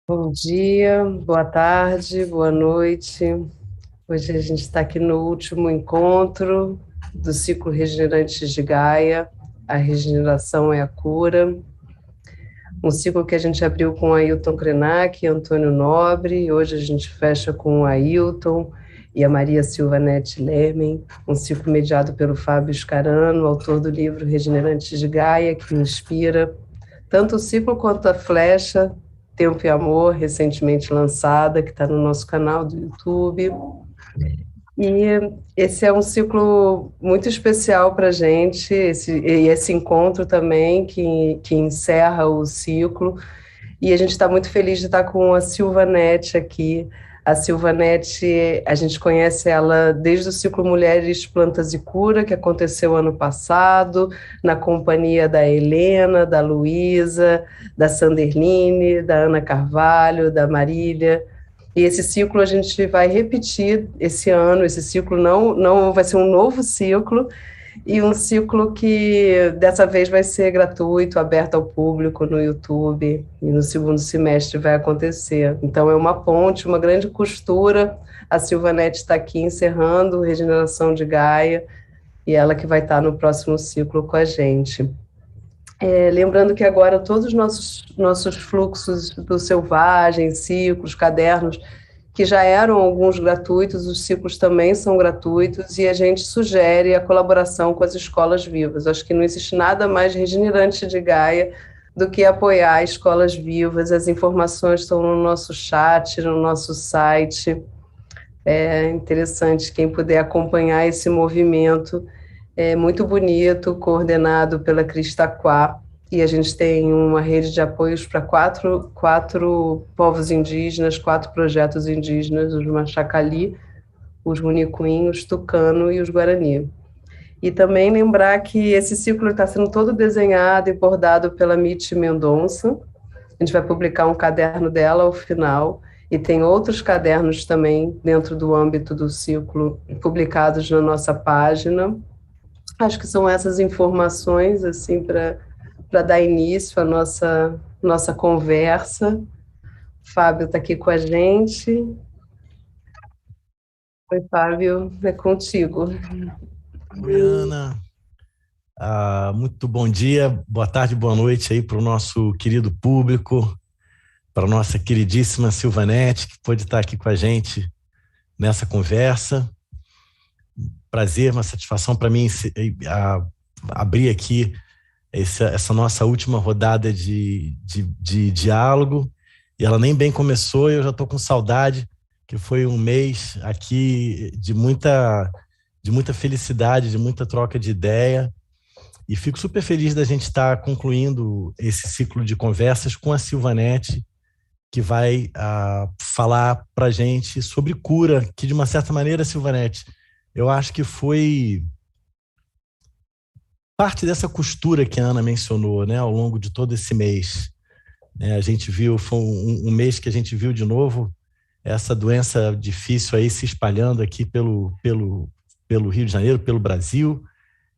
Bom dia, boa tarde, boa noite. Hoje a gente está aqui no último encontro do ciclo Regenerantes de Gaia. A regeneração é a cura. Um ciclo que a gente abriu com Ailton Krenak e Antônio Nobre. E hoje a gente fecha com o Ailton e a Maria Silva Nete Lermen. Um ciclo mediado pelo Fábio Scarano, autor do livro Regenerantes de Gaia, que inspira tanto o ciclo quanto a flecha Tempo e Amor, recentemente lançada, que está no nosso canal do YouTube. E esse é um ciclo muito especial para a gente, esse encontro também, que encerra o ciclo. E a gente está muito feliz de estar com a Silvanete aqui. A Silvanete, a gente conhece ela desde o ciclo Mulheres, Plantas e Cura, que aconteceu ano passado, na companhia da Helena, da Luísa, da Sanderline, da Ana Carvalho, da Marília. E esse ciclo a gente vai repetir esse ano. Esse ciclo não vai ser um novo ciclo, e um ciclo que dessa vez vai ser gratuito, aberto ao público no YouTube, e no segundo semestre vai acontecer. Então é uma ponte, uma grande costura. A Silvanete está aqui encerrando Regeneração de Gaia, e ela que vai estar no próximo ciclo com a gente. Lembrando que agora todos os nossos fluxos do Selvagem, ciclos, cadernos, que já eram alguns gratuitos, os ciclos também são gratuitos, e a gente sugere a colaboração com as escolas vivas. Acho que não existe nada mais regenerante de Gaia do que apoiar escolas vivas. As informações estão no nosso chat, no nosso site. É interessante quem puder acompanhar esse movimento. É muito bonito, coordenado pela Crista Quá, e a gente tem uma rede de apoios para quatro povos indígenas, 4 projetos indígenas: os Machacali, os Municuim, os Tucano e os Guarani. E também lembrar que esse ciclo está sendo todo desenhado e bordado pela Mitty Mendonça. A gente vai publicar um caderno dela ao final, e tem outros cadernos também dentro do âmbito do ciclo, publicados na nossa página. Acho que são essas informações, assim, para dar início à nossa conversa. Fábio está aqui com a gente. Oi, Fábio, é contigo. Oi, Ana. Muito bom dia, boa tarde, boa noite aí para o nosso querido público, para a nossa queridíssima Silvanete, que pôde estar aqui com a gente nessa conversa. Prazer, uma satisfação para mim abrir aqui essa nossa última rodada de diálogo. E ela nem bem começou e eu já estou com saudade, que foi um mês aqui de muita felicidade, de muita troca de ideia. E fico super feliz da gente estar concluindo esse ciclo de conversas com a Silvanete, que vai falar para a gente sobre cura, que de uma certa maneira, Silvanete, eu acho que foi parte dessa costura que a Ana mencionou, né, ao longo de todo esse mês. A gente viu, foi um mês que a gente viu de novo essa doença difícil aí se espalhando aqui pelo Rio de Janeiro, pelo Brasil,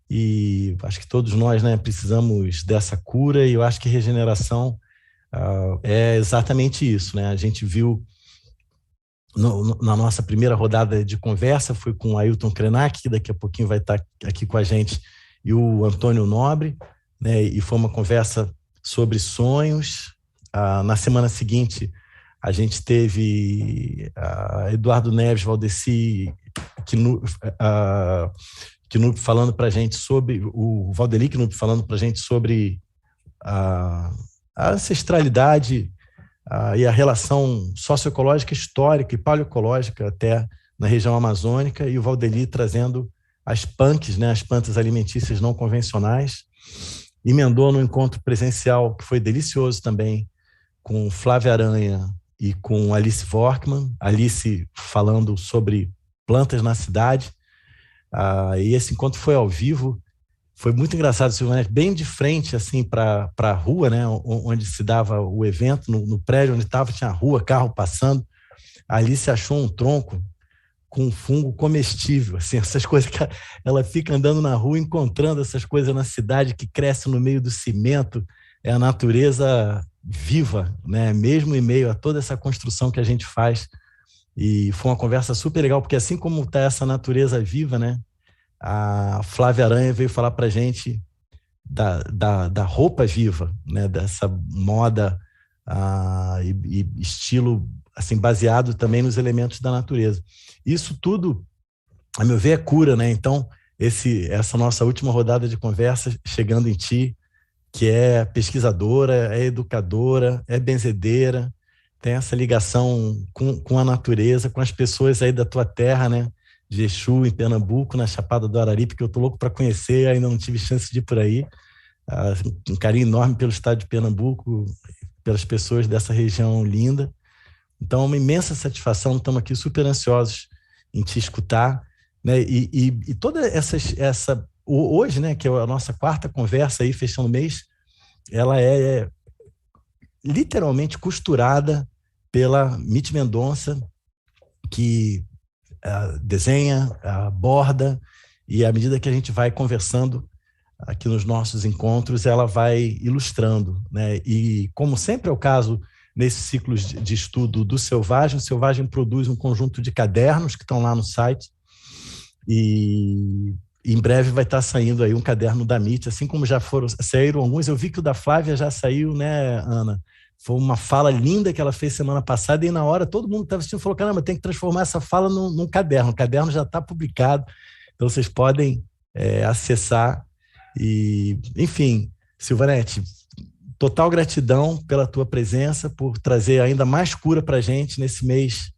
e acho que todos nós, né, precisamos dessa cura, e eu acho que regeneração é exatamente isso, né? A gente viu na nossa primeira rodada de conversa, foi com o Ailton Krenak, que daqui a pouquinho vai estar aqui com a gente, e o Antônio Nobre, né? E foi uma conversa sobre sonhos. Na semana seguinte, a gente teve Eduardo Neves Valdeci, Knupp falando para a gente sobre, o Valdeli Knupp falando para a gente sobre a ancestralidade e a relação socioecológica, histórica e paleoecológica até na região amazônica, e o Valdeli trazendo as punks, né, as plantas alimentícias não convencionais. Emendou no encontro presencial, que foi delicioso também, com Flávia Aranha e com Alice Vorkman, Alice falando sobre plantas na cidade. E esse encontro foi ao vivo, foi muito engraçado, Silvanete, bem de frente assim para a rua, né, onde se dava o evento, no prédio onde estava, tinha a rua, carro passando. A Alice achou um tronco com um fungo comestível, assim, essas coisas que ela fica andando na rua encontrando essas coisas na cidade que crescem no meio do cimento. É a natureza viva, né? Mesmo em meio a toda essa construção que a gente faz. E foi uma conversa super legal, porque assim como está essa natureza viva, né? A Flávia Aranha veio falar para a gente da roupa viva, né? Dessa moda e estilo assim, baseado também nos elementos da natureza. Isso tudo, a meu ver, é cura, né? Então, essa nossa última rodada de conversa, chegando em ti, que é pesquisadora, é educadora, é benzedeira, tem essa ligação com a natureza, com as pessoas aí da tua terra, né? De Exu, em Pernambuco, na Chapada do Araripe, que eu tô louco para conhecer, ainda não tive chance de ir por aí. Um carinho enorme pelo estado de Pernambuco, pelas pessoas dessa região linda. Então, é uma imensa satisfação, estamos aqui super ansiosos em te escutar, né? E toda hoje, né, que é a nossa quarta conversa aí, fechando o mês, ela é literalmente costurada pela Mitty Mendonça, que desenha, borda, e à medida que a gente vai conversando aqui nos nossos encontros, ela vai ilustrando, né? E como sempre é o caso nesses ciclos de estudo do Selvagem, o Selvagem produz um conjunto de cadernos que estão lá no site, e em breve vai estar saindo aí um caderno da Mitty, assim como já saíram alguns. Eu vi que o da Flávia já saiu, né, Ana? Foi uma fala linda que ela fez semana passada, e na hora todo mundo que estava assistindo falou: caramba, tem que transformar essa fala num caderno. O caderno já está publicado, então vocês podem acessar. E, enfim, Silvanete, total gratidão pela tua presença, por trazer ainda mais cura para a gente nesse mês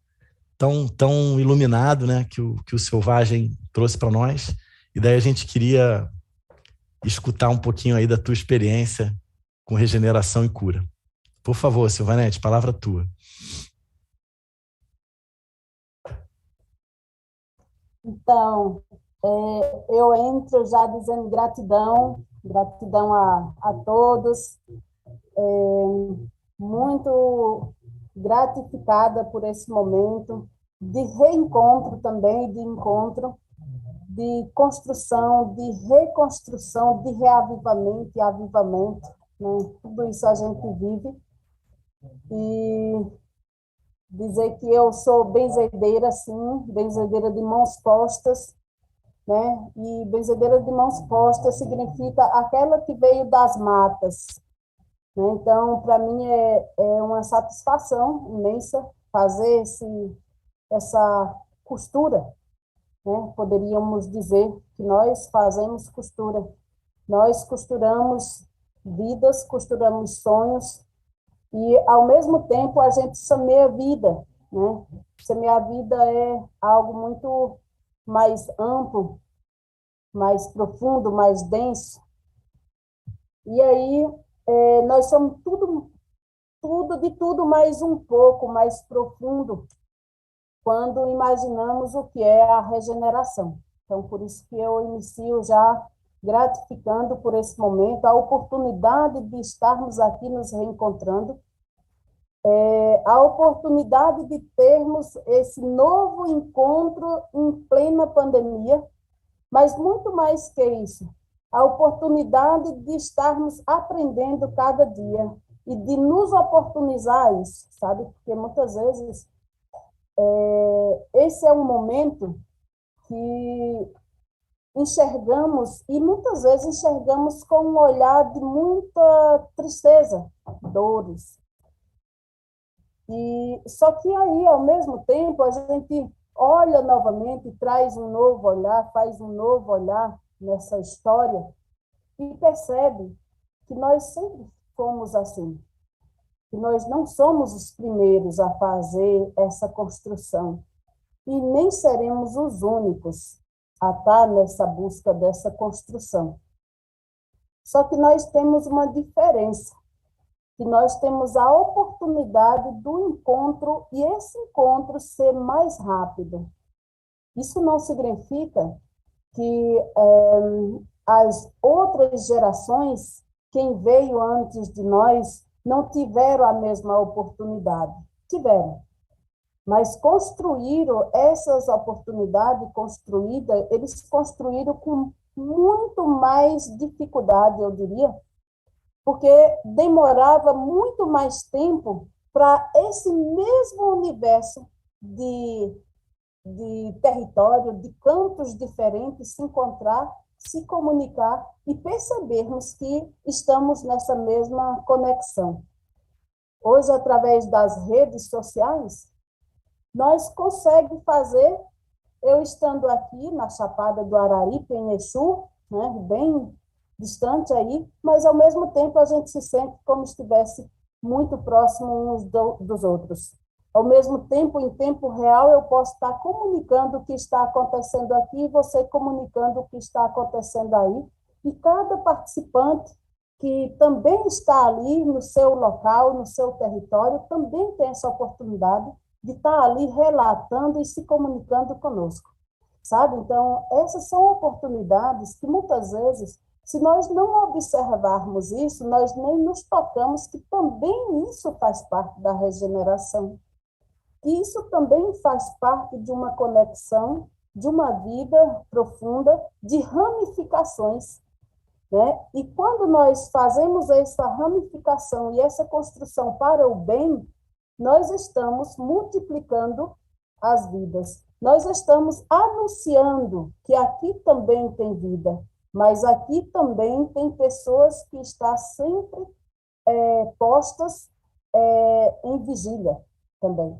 tão iluminado, né, que o Selvagem trouxe para nós. E daí a gente queria escutar um pouquinho aí da tua experiência com regeneração e cura. Por favor, Silvanete, palavra tua. Então, eu entro já dizendo gratidão a todos, muito gratificada por esse momento de reencontro também, de encontro, de construção, de reconstrução, de reavivamento e avivamento, né? Tudo isso a gente vive. E dizer que eu sou benzedeira, sim, benzedeira de mãos postas, né? E benzedeira de mãos postas significa aquela que veio das matas, né? Então, para mim é uma satisfação imensa fazer essa costura, né? Poderíamos dizer que nós fazemos costura. Nós costuramos vidas, costuramos sonhos, e, ao mesmo tempo, a gente semeia vida, né? Semear a vida é algo muito mais amplo, mais profundo, mais denso. E aí, nós somos de tudo mais um pouco, mais profundo, quando imaginamos o que é a regeneração. Então, por isso que eu inicio já gratificando por esse momento, a oportunidade de estarmos aqui nos reencontrando, a oportunidade de termos esse novo encontro em plena pandemia, mas muito mais que isso, a oportunidade de estarmos aprendendo cada dia e de nos oportunizar isso, sabe? Porque muitas vezes esse é um momento que enxergamos, e muitas vezes enxergamos com um olhar de muita tristeza, dores. E só que aí, ao mesmo tempo, a gente olha novamente, traz um novo olhar, faz um novo olhar nessa história e percebe que nós sempre fomos assim, que nós não somos os primeiros a fazer essa construção e nem seremos os únicos a estar nessa busca dessa construção. Só que nós temos uma diferença, que nós temos a oportunidade do encontro e esse encontro ser mais rápido. Isso não significa que as outras gerações, quem veio antes de nós, não tiveram a mesma oportunidade. Tiveram. Mas construíram essas oportunidades construídas, eles construíram com muito mais dificuldade, eu diria, porque demorava muito mais tempo para esse mesmo universo de território, de campos diferentes se encontrar, se comunicar e percebermos que estamos nessa mesma conexão. Hoje, através das redes sociais, nós conseguimos fazer, eu estando aqui na Chapada do Araripe, em Exu, né, bem distante aí, mas ao mesmo tempo a gente se sente como se estivesse muito próximo uns dos outros. Ao mesmo tempo, em tempo real, eu posso estar comunicando o que está acontecendo aqui e você comunicando o que está acontecendo aí, e cada participante que também está ali no seu local, no seu território, também tem essa oportunidade de estar ali relatando e se comunicando conosco, sabe? Então, essas são oportunidades que muitas vezes, se nós não observarmos isso, nós nem nos tocamos que também isso faz parte da regeneração. E isso também faz parte de uma conexão, de uma vida profunda, de ramificações, né? E quando nós fazemos essa ramificação e essa construção para o bem, nós estamos multiplicando as vidas. Nós estamos anunciando que aqui também tem vida, mas aqui também tem pessoas que estão sempre postas em vigília também.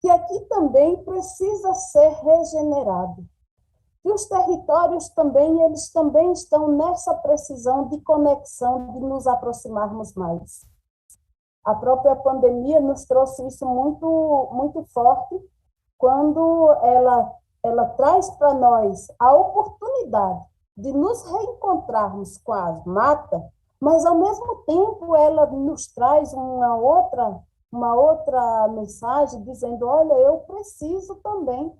Que aqui também precisa ser regenerado. E os territórios também, eles também estão nessa precisão de conexão, de nos aproximarmos mais. A própria pandemia nos trouxe isso muito, muito forte, quando ela traz para nós a oportunidade de nos reencontrarmos com a mata, mas, ao mesmo tempo, ela nos traz uma outra mensagem dizendo, olha, eu preciso também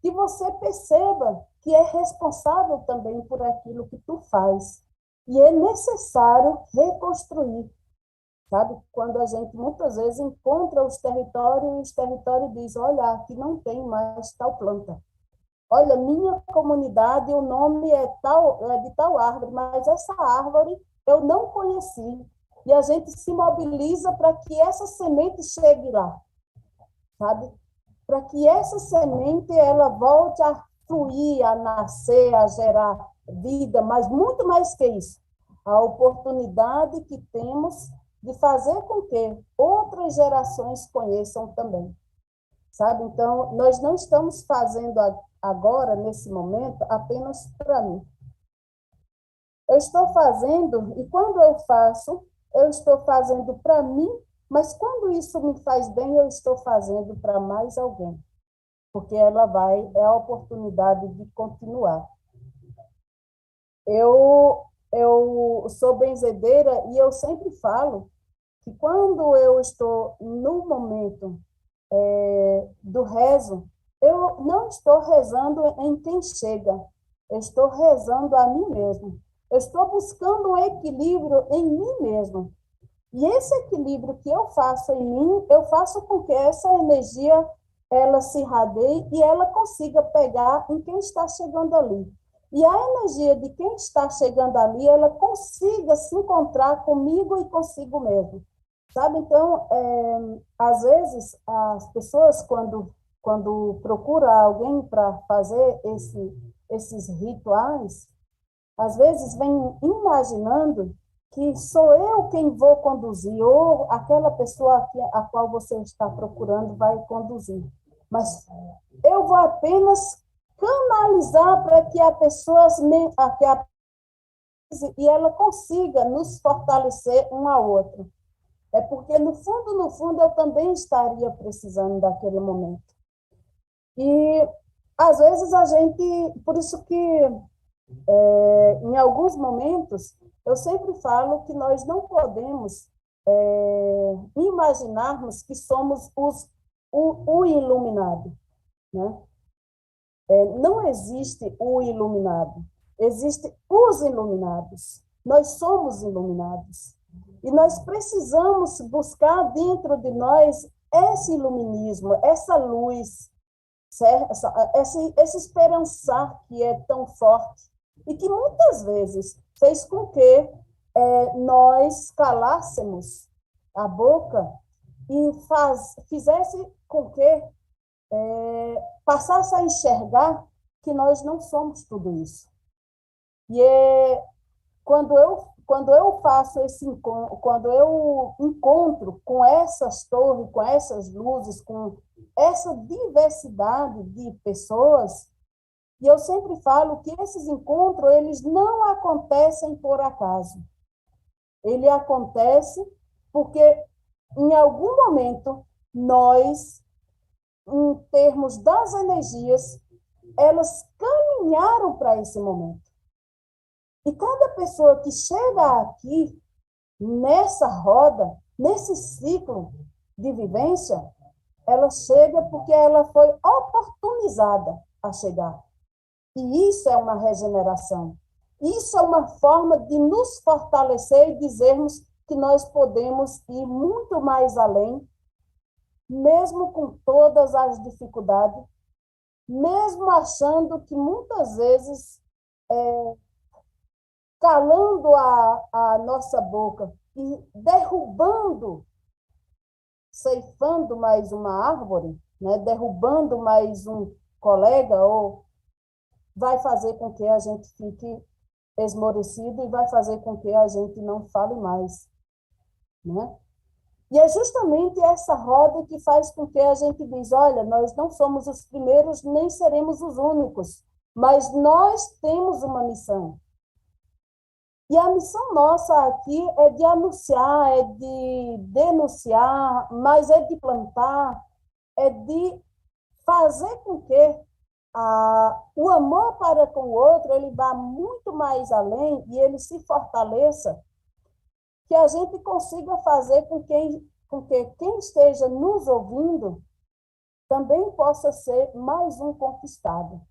que você perceba que é responsável também por aquilo que tu faz. E é necessário reconstruir, sabe? Quando a gente muitas vezes encontra os territórios diz, olha, aqui não tem mais tal planta. Olha, minha comunidade, o nome é de tal árvore, mas essa árvore eu não conheci. E a gente se mobiliza para que essa semente chegue lá, sabe? Para que essa semente ela volte a fluir, a nascer, a gerar vida, mas muito mais que isso, a oportunidade que temos de fazer com que outras gerações conheçam também, sabe? Então, nós não estamos fazendo agora, nesse momento, apenas para mim. Eu estou fazendo, e quando eu faço, eu estou fazendo para mim, mas quando isso me faz bem, eu estou fazendo para mais alguém, porque é a oportunidade de continuar. Eu sou benzedeira e eu sempre falo que quando eu estou no momento do rezo, eu não estou rezando em quem chega, eu estou rezando a mim mesmo. Eu estou buscando um equilíbrio em mim mesmo. E esse equilíbrio que eu faço em mim, eu faço com que essa energia ela se irradie e ela consiga pegar em quem está chegando ali. E a energia de quem está chegando ali, ela consiga se encontrar comigo e consigo mesmo. Sabe? Então, às vezes, as pessoas, quando procuram alguém para fazer esses rituais, às vezes vem imaginando que sou eu quem vou conduzir, ou aquela pessoa a qual você está procurando vai conduzir. Mas eu vou apenas canalizar para que a pessoa e ela consiga nos fortalecer um ao outro. É porque, no fundo, eu também estaria precisando daquele momento. E, às vezes, por isso que, em alguns momentos, eu sempre falo que nós não podemos imaginarmos que somos o iluminado, né? Não existe o iluminado, existem os iluminados. Nós somos iluminados. E nós precisamos buscar dentro de nós esse iluminismo, essa luz, esse esperançar que é tão forte e que muitas vezes fez com que nós calássemos a boca e fizesse com que passasse a enxergar que nós não somos tudo isso. E quando eu faço esse encontro, quando eu encontro com essas torres, com essas luzes, com essa diversidade de pessoas, e eu sempre falo que esses encontros, eles não acontecem por acaso. Ele acontece porque, em algum momento, nós, em termos das energias, elas caminharam para esse momento. E cada pessoa que chega aqui, nessa roda, nesse ciclo de vivência, ela chega porque ela foi oportunizada a chegar. E isso é uma regeneração. Isso é uma forma de nos fortalecer e dizermos que nós podemos ir muito mais além, mesmo com todas as dificuldades, mesmo achando que muitas vezes, calando a nossa boca e derrubando, ceifando mais uma árvore, né, derrubando mais um colega, ou vai fazer com que a gente fique esmorecido e vai fazer com que a gente não fale mais, né? E é justamente essa roda que faz com que a gente diz, olha, nós não somos os primeiros, nem seremos os únicos, mas nós temos uma missão. E a missão nossa aqui é de anunciar, é de denunciar, mas é de plantar, é de fazer com que o amor para com o outro, ele vá muito mais além e ele se fortaleça, que a gente consiga fazer com que quem esteja nos ouvindo também possa ser mais um conquistado.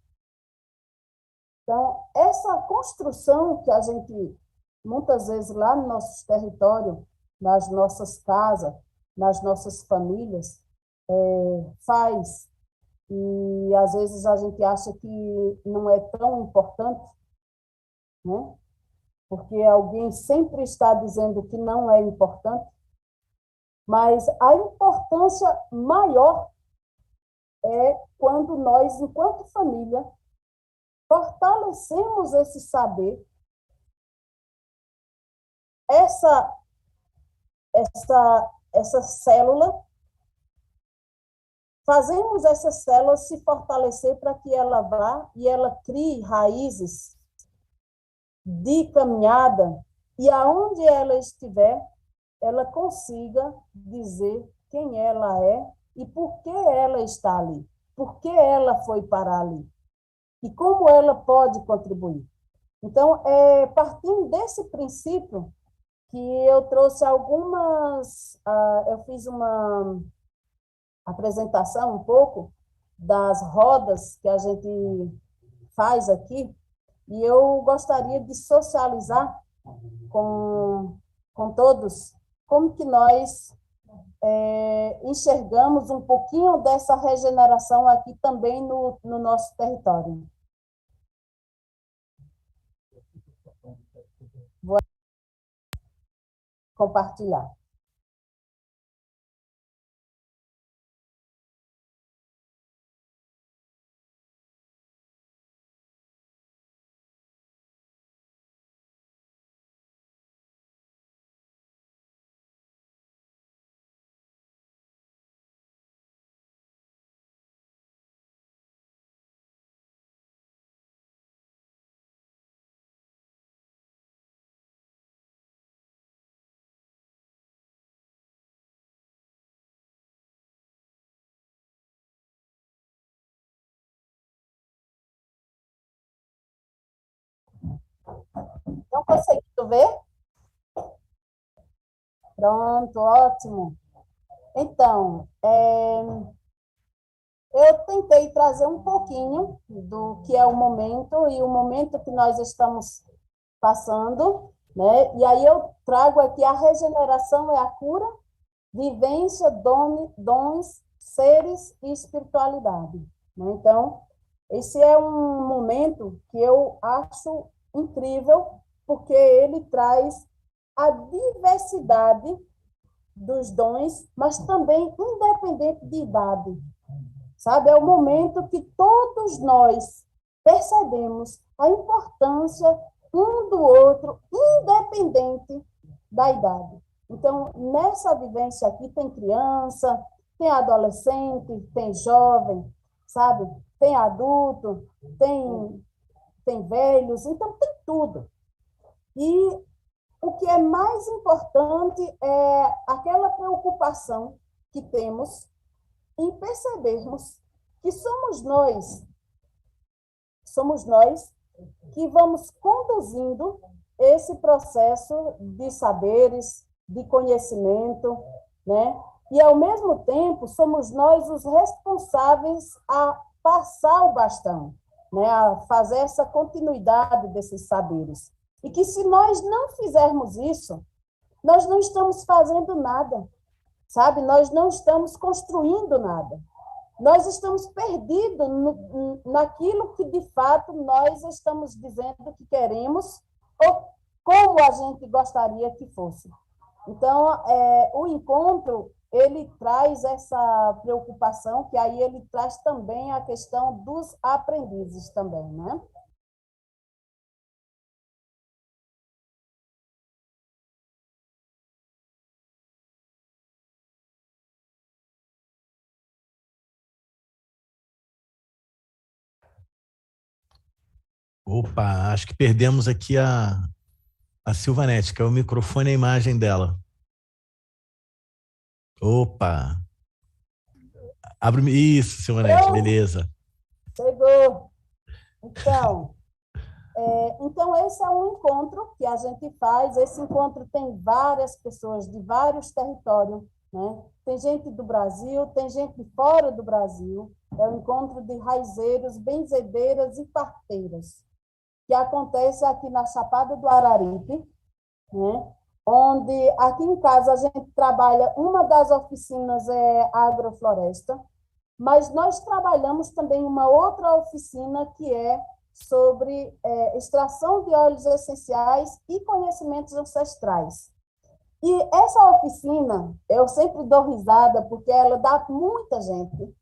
Então, essa construção que a gente, muitas vezes, lá no nosso território, nas nossas casas, nas nossas famílias, faz, e às vezes a gente acha que não é tão importante, né? Porque alguém sempre está dizendo que não é importante, mas a importância maior é quando nós, enquanto família, fortalecemos esse saber, essa célula, fazemos essa célula se fortalecer para que ela vá e ela crie raízes de caminhada, e aonde ela estiver, ela consiga dizer quem ela é e por que ela está ali, por que ela foi parar ali, e como ela pode contribuir. Então, partindo desse princípio, que eu trouxe eu fiz uma apresentação um pouco das rodas que a gente faz aqui, e eu gostaria de socializar com todos como que nós enxergamos um pouquinho dessa regeneração aqui também no nosso território. Vou compartilhar. Não conseguiu ver? Pronto, ótimo. Então, eu tentei trazer um pouquinho do que é o momento e o momento que nós estamos passando, né? E aí eu trago aqui a regeneração é a cura, vivência, dons, seres e espiritualidade, né? Então, esse é um momento que eu acho incrível, porque ele traz a diversidade dos dons, mas também independente de idade. Sabe? É o momento que todos nós percebemos a importância um do outro, independente da idade. Então, nessa vivência aqui tem criança, tem adolescente, tem jovem, sabe? Tem adulto, tem velhos, então tem tudo. E o que é mais importante é aquela preocupação que temos em percebermos que somos nós que vamos conduzindo esse processo de saberes, de conhecimento, né? E, ao mesmo tempo, somos nós os responsáveis a passar o bastão, né? A fazer essa continuidade desses saberes. E que, se nós não fizermos isso, nós não estamos fazendo nada, sabe? Nós não estamos construindo nada. Nós estamos perdidos naquilo que, de fato, nós estamos dizendo que queremos ou como a gente gostaria que fosse. Então, o encontro, ele traz essa preocupação, que aí ele traz também a questão dos aprendizes também, né? Opa, acho que perdemos aqui a Silvanete, que é o microfone e a imagem dela. Opa, abre isso, Silvanete, beleza. Chegou. Então, esse é um encontro que a gente faz. Esse encontro tem várias pessoas de vários territórios, né? Tem gente do Brasil, tem gente fora do Brasil. É um encontro de raizeiros, benzedeiras e parteiras, que acontece aqui na Chapada do Araripe, né? Onde aqui em casa a gente trabalha, uma das oficinas é agrofloresta, mas nós trabalhamos também uma outra oficina que é sobre extração de óleos essenciais e conhecimentos ancestrais. E essa oficina, eu sempre dou risada, porque ela dá muita gente.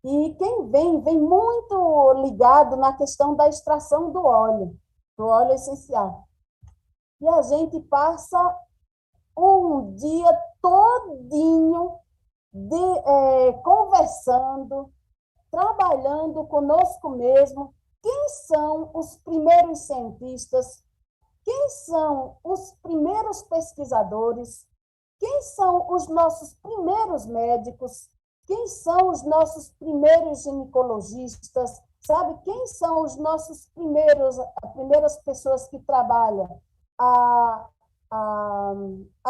E quem vem muito ligado na questão da extração do óleo essencial. E a gente passa um dia todinho conversando, trabalhando conosco mesmo. Quem são os primeiros cientistas? Quem são os primeiros pesquisadores? Quem são os nossos primeiros médicos? Quem são os nossos primeiros ginecologistas? Sabe? Quem são os nossos primeiras pessoas que trabalham a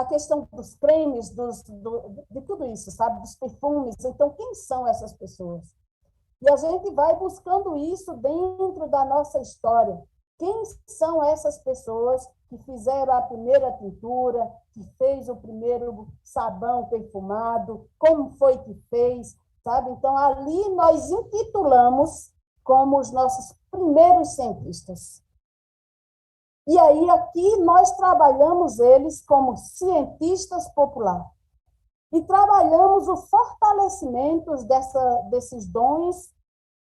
questão dos cremes, de tudo isso, sabe? Dos perfumes. Então, quem são essas pessoas? E a gente vai buscando isso dentro da nossa história. Quem são essas pessoas que fizeram a primeira tintura, que fez o primeiro sabão perfumado, como foi que fez, sabe? Então, ali nós intitulamos como os nossos primeiros cientistas. E aí, aqui, nós trabalhamos eles como cientistas populares. E trabalhamos o fortalecimento desses dons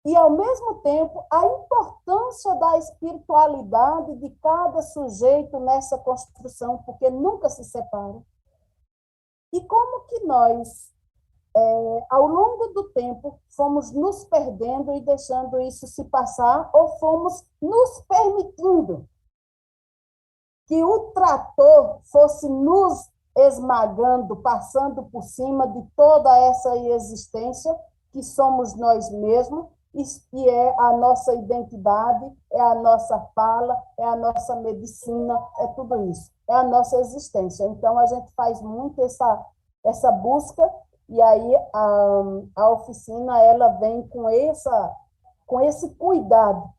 e, ao mesmo tempo, a importância da espiritualidade de cada sujeito nessa construção, porque nunca se separam. E como que nós, ao longo do tempo, fomos nos perdendo e deixando isso se passar, ou fomos nos permitindo que o trator fosse nos esmagando, passando por cima de toda essa existência que somos nós mesmos, e é a nossa identidade, é a nossa fala, é a nossa medicina, é tudo isso, é a nossa existência. Então, a gente faz muito essa busca, e aí a oficina ela vem com esse cuidado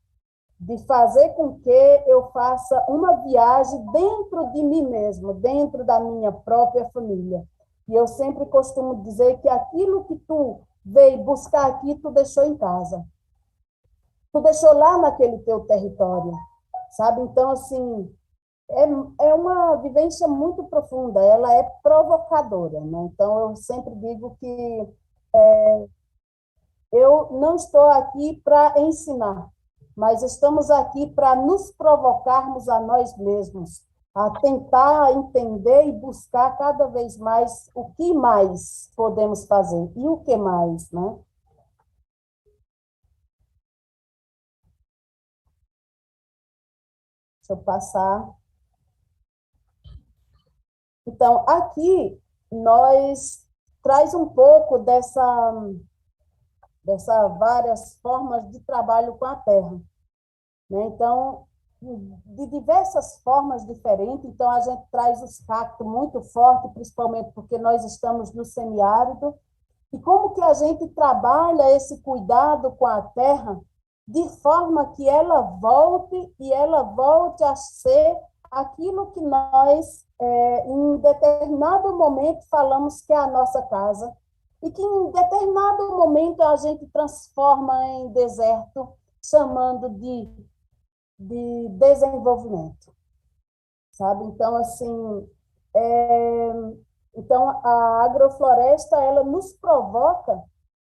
de fazer com que eu faça uma viagem dentro de mim mesmo, dentro da minha própria família. E eu sempre costumo dizer que aquilo que tu veio buscar aqui, tu deixou em casa. Tu deixou lá naquele teu território, sabe? Então, assim, é uma vivência muito profunda, ela é provocadora, né? Então, eu sempre digo que eu não estou aqui para ensinar, mas estamos aqui para nos provocarmos a nós mesmos, a tentar entender e buscar cada vez mais o que mais podemos fazer e o que mais, né? Deixa eu passar. Então, aqui nós traz um pouco dessa várias formas de trabalho com a terra, né? Então, de diversas formas diferentes. Então, a gente traz os cactos muito forte, principalmente porque nós estamos no semiárido. E como que a gente trabalha esse cuidado com a terra de forma que ela volte e ela volte a ser aquilo que nós, em determinado momento, falamos que é a nossa casa, e que em determinado momento a gente transforma em deserto, chamando de desenvolvimento, sabe? Então, assim, é, então a agrofloresta, ela nos provoca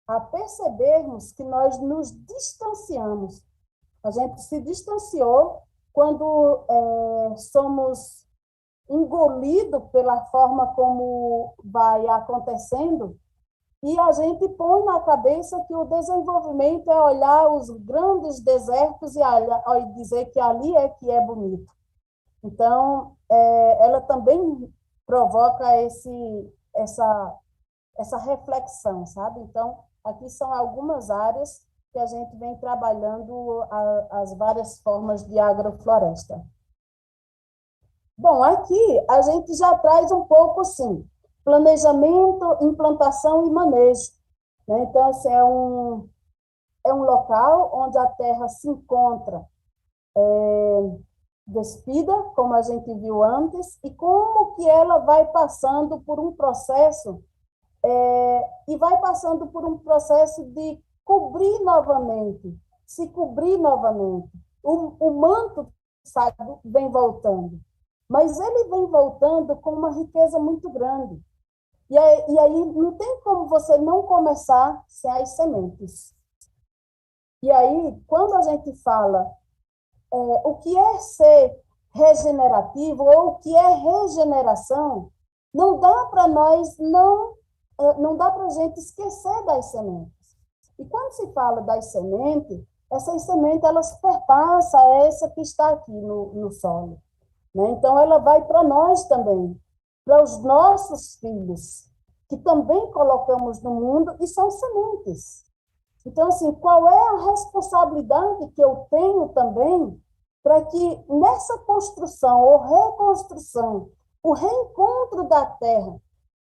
a percebermos que nós nos distanciamos. A gente se distanciou quando somos engolidos pela forma como vai acontecendo, e a gente põe na cabeça que o desenvolvimento é olhar os grandes desertos e dizer que ali é que é bonito. Então, ela também provoca essa reflexão, sabe? Então, aqui são algumas áreas que a gente vem trabalhando as várias formas de agrofloresta. Bom, aqui a gente já traz um pouco, assim, planejamento, implantação e manejo, né? Então, assim, é um local onde a terra se encontra despida, como a gente viu antes, e como que ela vai passando por um processo, e vai passando por um processo de cobrir novamente, se cobrir novamente. O manto, sabe, vem voltando, mas ele vem voltando com uma riqueza muito grande. E aí não tem como você não começar sem as sementes. E aí, quando a gente fala o que é ser regenerativo ou o que é regeneração, não dá para nós não dá para a gente esquecer das sementes. E quando se fala das sementes, essas sementes elas perpassam essa que está aqui no solo, né? Então ela vai para nós também, para os nossos filhos, que também colocamos no mundo e são sementes. Então, assim, qual é a responsabilidade que eu tenho também para que nessa construção ou reconstrução, o reencontro da terra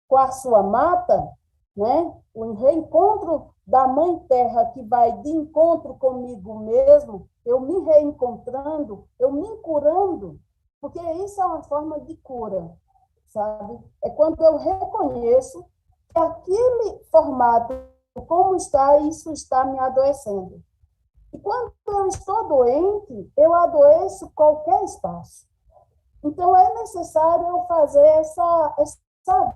com a sua mata, né? O reencontro da mãe terra que vai de encontro comigo mesmo, eu me reencontrando, eu me curando, porque isso é uma forma de cura, sabe? É quando eu reconheço que aquele formato, como está, isso está me adoecendo. E quando eu estou doente, eu adoeço qualquer espaço. Então, é necessário eu fazer essa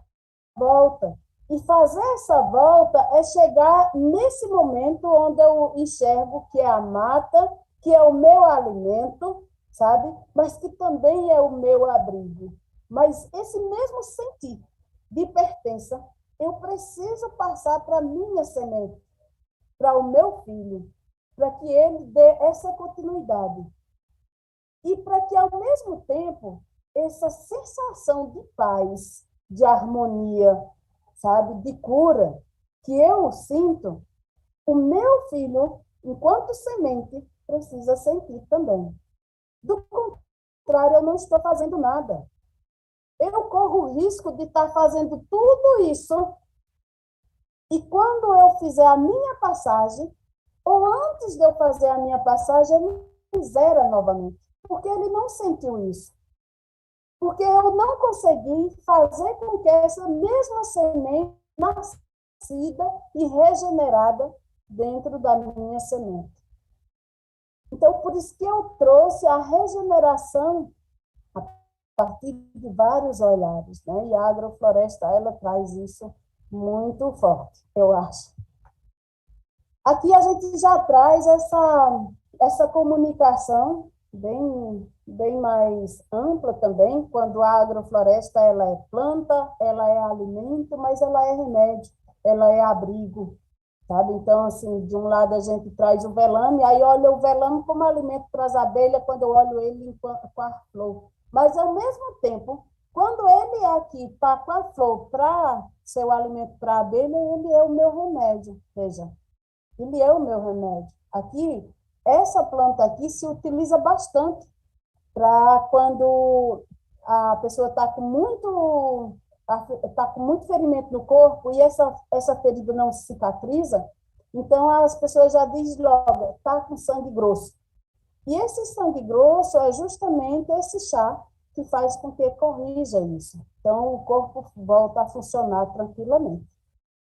volta. E fazer essa volta é chegar nesse momento onde eu enxergo que é a mata, que é o meu alimento, sabe? Mas que também é o meu abrigo. Mas esse mesmo sentir de pertença, eu preciso passar para a minha semente, para o meu filho, para que ele dê essa continuidade. E para que, ao mesmo tempo, essa sensação de paz, de harmonia, sabe, de cura, que eu sinto, o meu filho, enquanto semente, precisa sentir também. Do contrário, eu não estou fazendo nada. Eu corro o risco de estar fazendo tudo isso e quando eu fizer a minha passagem, ou antes de eu fazer a minha passagem, ele zera novamente, porque ele não sentiu isso. Porque eu não consegui fazer com que essa mesma semente nascida e regenerada dentro da minha semente. Então, por isso que eu trouxe a regeneração, a partir de vários olhares, né? E a agrofloresta, ela traz isso muito forte, eu acho. Aqui a gente já traz essa comunicação bem mais ampla também, quando a agrofloresta ela é planta, ela é alimento, mas ela é remédio, ela é abrigo, sabe? Então, assim, de um lado a gente traz o velame, aí olha o velame como alimento para as abelhas, quando eu olho ele com a flor. Mas, ao mesmo tempo, quando ele é aqui tá com a flor para ser o alimento para a abelha, ele é o meu remédio, veja. Ele é o meu remédio. Aqui, essa planta aqui se utiliza bastante para quando a pessoa está com muito ferimento no corpo e essa ferida não cicatriza, então as pessoas já dizem logo, está com sangue grosso. E esse sangue grosso é justamente esse chá que faz com que corrija isso. Então, o corpo volta a funcionar tranquilamente.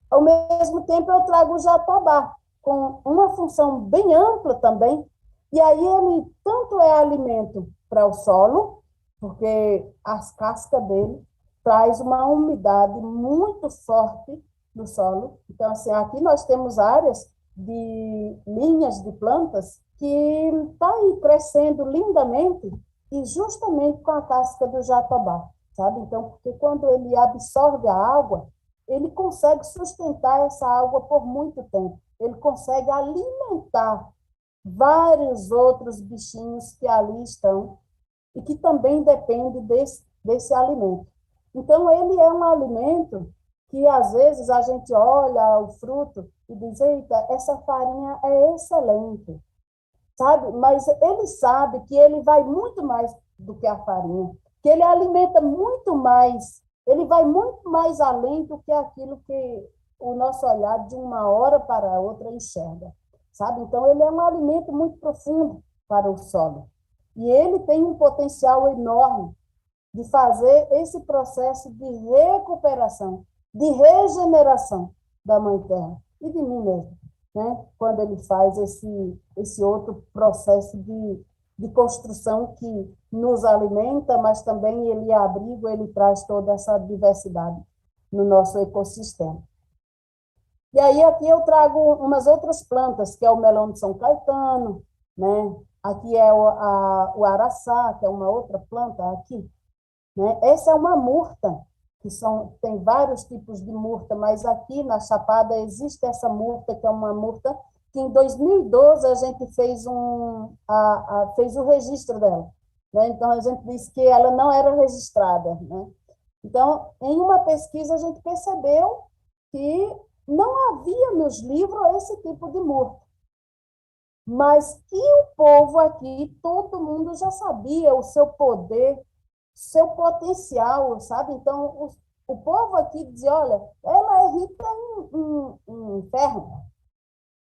Ao mesmo tempo, eu trago o jatobá, com uma função bem ampla também, e aí ele tanto é alimento para o solo, porque as cascas dele traz uma umidade muito forte do solo. Então, assim, aqui nós temos áreas de linhas de plantas que está aí crescendo lindamente e justamente com a casca do jatobá, sabe? Então, porque quando ele absorve a água, ele consegue sustentar essa água por muito tempo. Ele consegue alimentar vários outros bichinhos que ali estão e que também dependem desse alimento. Então, ele é um alimento que, às vezes, a gente olha o fruto e diz, eita, essa farinha é excelente, sabe? Mas ele sabe que ele vai muito mais do que a farinha, que ele alimenta muito mais, ele vai muito mais além do que aquilo que o nosso olhar de uma hora para a outra enxerga, sabe? Então, ele é um alimento muito profundo para o solo. E ele tem um potencial enorme de fazer esse processo de recuperação, de regeneração da Mãe Terra e de mim mesmo, né? Quando ele faz esse outro processo de construção que nos alimenta, mas também ele é abrigo, ele traz toda essa diversidade no nosso ecossistema. E aí aqui eu trago umas outras plantas, que é o melão de São Caetano, né? Aqui é o araçá, que é uma outra planta aqui, né? Essa é uma murta, tem vários tipos de murta, mas aqui na Chapada existe essa murta, que é uma murta que em 2012 a gente fez o registro dela, né? Então a gente disse que ela não era registrada, né? Então, em uma pesquisa a gente percebeu que não havia nos livros esse tipo de murta, mas que o povo aqui, todo mundo já sabia o seu poder, seu potencial, sabe? Então, o povo aqui dizia, olha, ela é rica em ferro.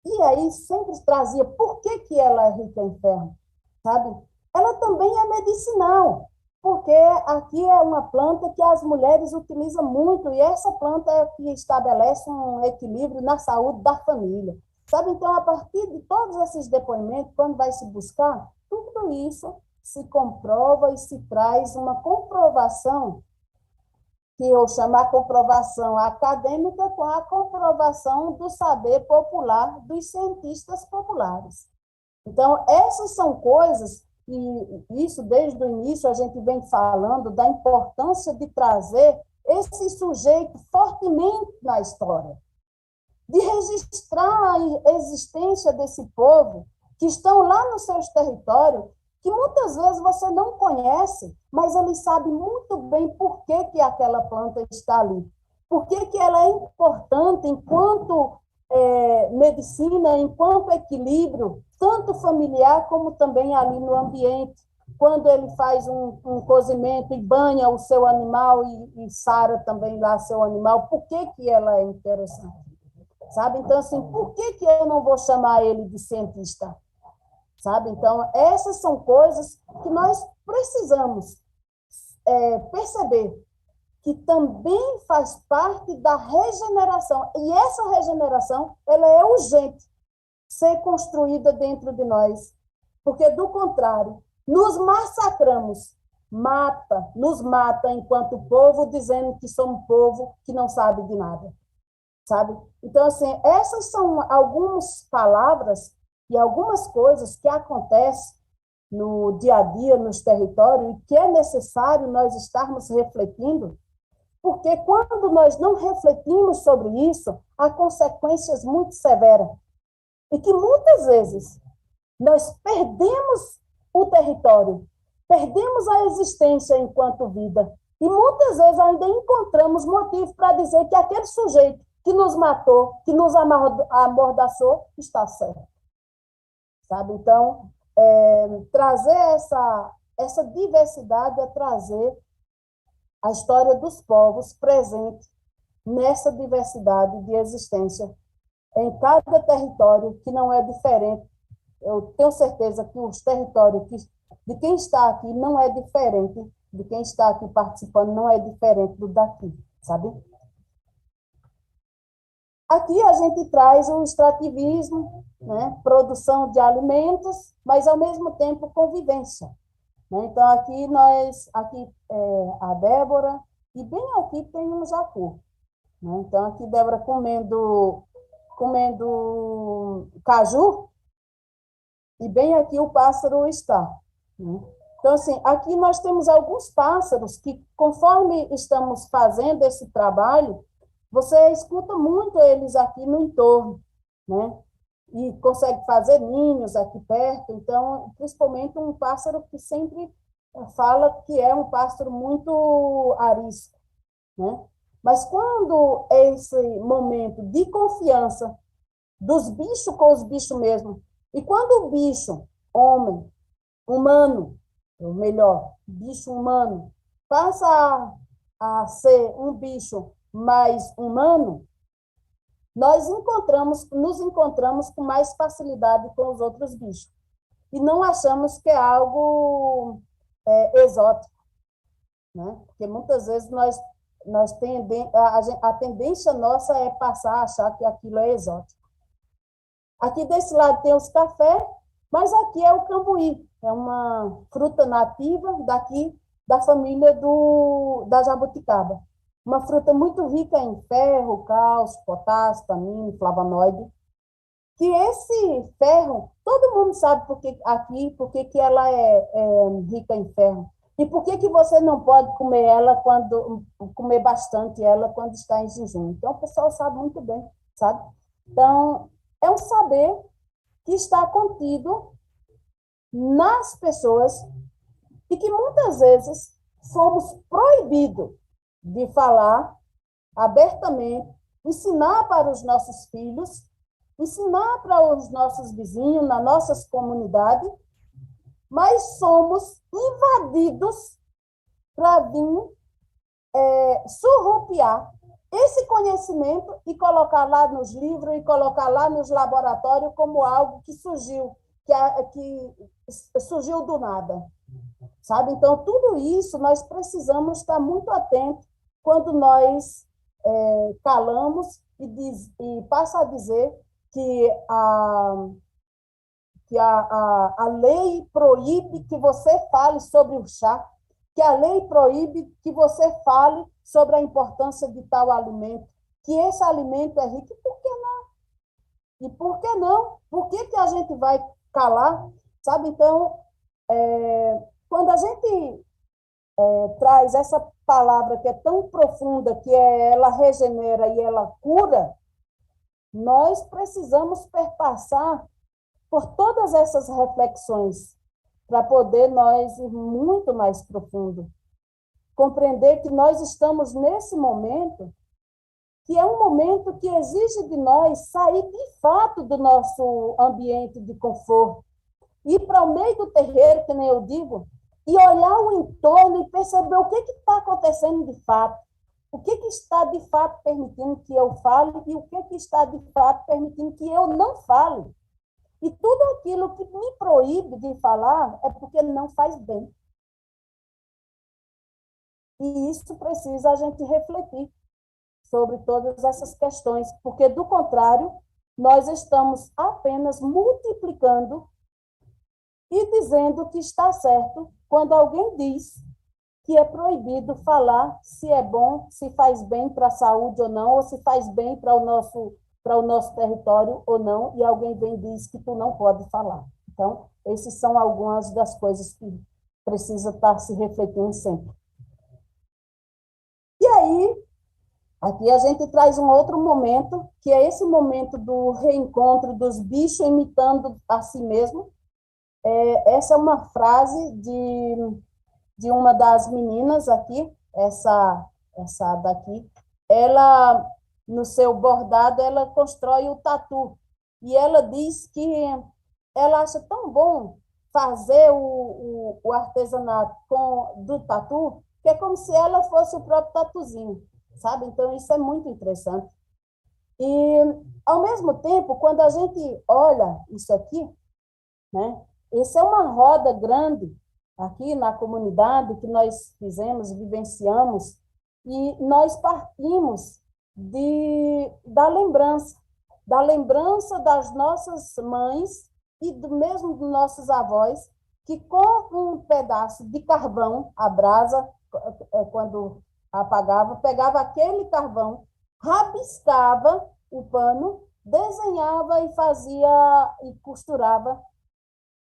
E aí sempre trazia, por que ela é rica em ferro? Sabe? Ela também é medicinal, porque aqui é uma planta que as mulheres utilizam muito, e essa planta é que estabelece um equilíbrio na saúde da família. Sabe? Então, a partir de todos esses depoimentos, quando vai se buscar, tudo isso se comprova e se traz uma comprovação, que eu chamo a comprovação acadêmica com a comprovação do saber popular dos cientistas populares. Então, essas são coisas, e isso desde o início a gente vem falando da importância de trazer esse sujeito fortemente na história, de registrar a existência desse povo que estão lá nos seus territórios, que muitas vezes você não conhece, mas ele sabe muito bem por que aquela planta está ali. Por que ela é importante enquanto medicina, enquanto equilíbrio, tanto familiar como também ali no ambiente. Quando ele faz um cozimento e banha o seu animal e sara também lá seu animal, por que ela é interessante? Sabe? Então, assim, por que eu não vou chamar ele de cientista? Sabe? Então, essas são coisas que nós precisamos perceber que também faz parte da regeneração. E essa regeneração, ela é urgente ser construída dentro de nós. Porque, do contrário, nos massacramos nos mata enquanto povo, dizendo que somos um povo que não sabe de nada, sabe? Então, assim, essas são algumas palavras e algumas coisas que acontecem no dia a dia, nos territórios, e que é necessário nós estarmos refletindo, porque quando nós não refletimos sobre isso, há consequências muito severas, e que muitas vezes nós perdemos o território, perdemos a existência enquanto vida, e muitas vezes ainda encontramos motivo para dizer que aquele sujeito que nos matou, que nos amordaçou, está certo. Sabe? Então, trazer essa diversidade é trazer a história dos povos presente nessa diversidade de existência em cada território, que não é diferente. Eu tenho certeza que os territórios de quem está aqui não é diferente, de quem está aqui participando não é diferente do daqui, sabe? Aqui a gente traz o extrativismo, né? Produção de alimentos, mas ao mesmo tempo convivência. Né? Então aqui a Débora, e bem aqui tem um jacu. Né? Então aqui Débora comendo caju, e bem aqui o pássaro está. Né? Então, assim, aqui nós temos alguns pássaros que, conforme estamos fazendo esse trabalho, você escuta muito eles aqui no entorno, né? E consegue fazer ninhos aqui perto. Então, principalmente um pássaro que sempre fala que é um pássaro muito arisco, né? Mas quando é esse momento de confiança dos bichos com os bichos mesmo, e quando o bicho, homem, humano, ou melhor, bicho humano, passa a ser um bicho mais humano, nós nos encontramos com mais facilidade com os outros bichos. E não achamos que é algo exótico, né? Porque muitas vezes a tendência nossa é passar a achar que aquilo é exótico. Aqui desse lado tem os cafés, mas aqui é o cambuí, é uma fruta nativa daqui, da família da jabuticaba. Uma fruta muito rica em ferro, cálcio, potássio, tanino, flavonoide, que esse ferro, todo mundo sabe por que ela é rica em ferro. E por que você não pode comer bastante ela quando está em jejum. Então, o pessoal sabe muito bem, sabe? Então, é um saber que está contido nas pessoas e que muitas vezes somos proibidos de falar abertamente, ensinar para os nossos filhos, ensinar para os nossos vizinhos, nas nossas comunidades, mas somos invadidos para vir surrupiar esse conhecimento e colocar lá nos livros e colocar lá nos laboratórios como algo que surgiu, que surgiu do nada, sabe? Então, tudo isso nós precisamos estar muito atentos quando nós calamos e passa a dizer que a lei proíbe que você fale sobre o chá, que a lei proíbe que você fale sobre a importância de tal alimento, que esse alimento é rico, e por que não? E por que não? Por que a gente vai calar? Sabe? Então, quando a gente traz essa palavra que é tão profunda, que ela regenera e ela cura, nós precisamos perpassar por todas essas reflexões para poder nós ir muito mais profundo. Compreender que nós estamos nesse momento, que é um momento que exige de nós sair de fato do nosso ambiente de conforto, ir para o meio do terreiro, que nem eu digo, e olhar o entorno e perceber o que está acontecendo de fato, o que está de fato permitindo que eu fale e o que está de fato permitindo que eu não fale. E tudo aquilo que me proíbe de falar é porque não faz bem. E isso precisa a gente refletir sobre todas essas questões, porque, do contrário, nós estamos apenas multiplicando e dizendo que está certo quando alguém diz que é proibido falar se é bom, se faz bem para a saúde ou não, ou se faz bem para o nosso território ou não, e alguém vem e diz que tu não pode falar. Então, essas são algumas das coisas que precisa estar se refletindo sempre. E aí, aqui a gente traz um outro momento, que é esse momento do reencontro dos bichos imitando a si mesmo. Essa é uma frase de uma das meninas aqui, essa daqui. Ela, no seu bordado, ela constrói o tatu. E ela diz que ela acha tão bom fazer o artesanato do tatu, que é como se ela fosse o próprio tatuzinho, sabe? Então, isso é muito interessante. E, ao mesmo tempo, quando a gente olha isso aqui, né? Isso é uma roda grande aqui na comunidade que nós fizemos, vivenciamos, e nós partimos da lembrança das nossas mães e mesmo dos nossos avós, que com um pedaço de carvão, a brasa, quando apagava, pegava aquele carvão, rabiscava o pano, desenhava e fazia e costurava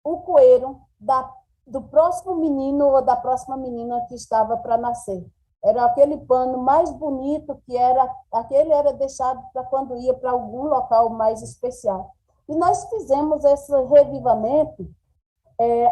o coeiro do próximo menino ou da próxima menina que estava para nascer. Era aquele pano mais bonito aquele era deixado para quando ia para algum local mais especial. E nós fizemos esse revivamento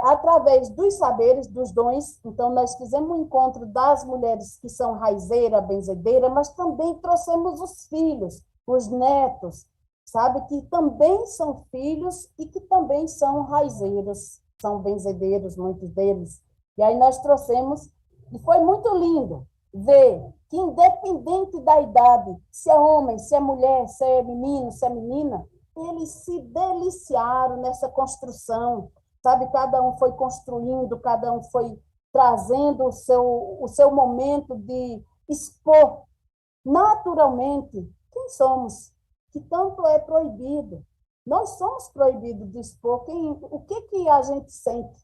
através dos saberes, dos dons. Então, nós fizemos um encontro das mulheres que são raizeira, benzedeira, mas também trouxemos os filhos, os netos, sabe, que também são filhos e que também são raizeiros, são benzedeiros, muitos deles. E aí nós trouxemos, e foi muito lindo ver que, independente da idade, se é homem, se é mulher, se é menino, se é menina, eles se deliciaram nessa construção, sabe? Cada um foi construindo, cada um foi trazendo o seu momento de expor naturalmente quem somos, que tanto é proibido. Nós somos proibidos de expor o que a gente sente,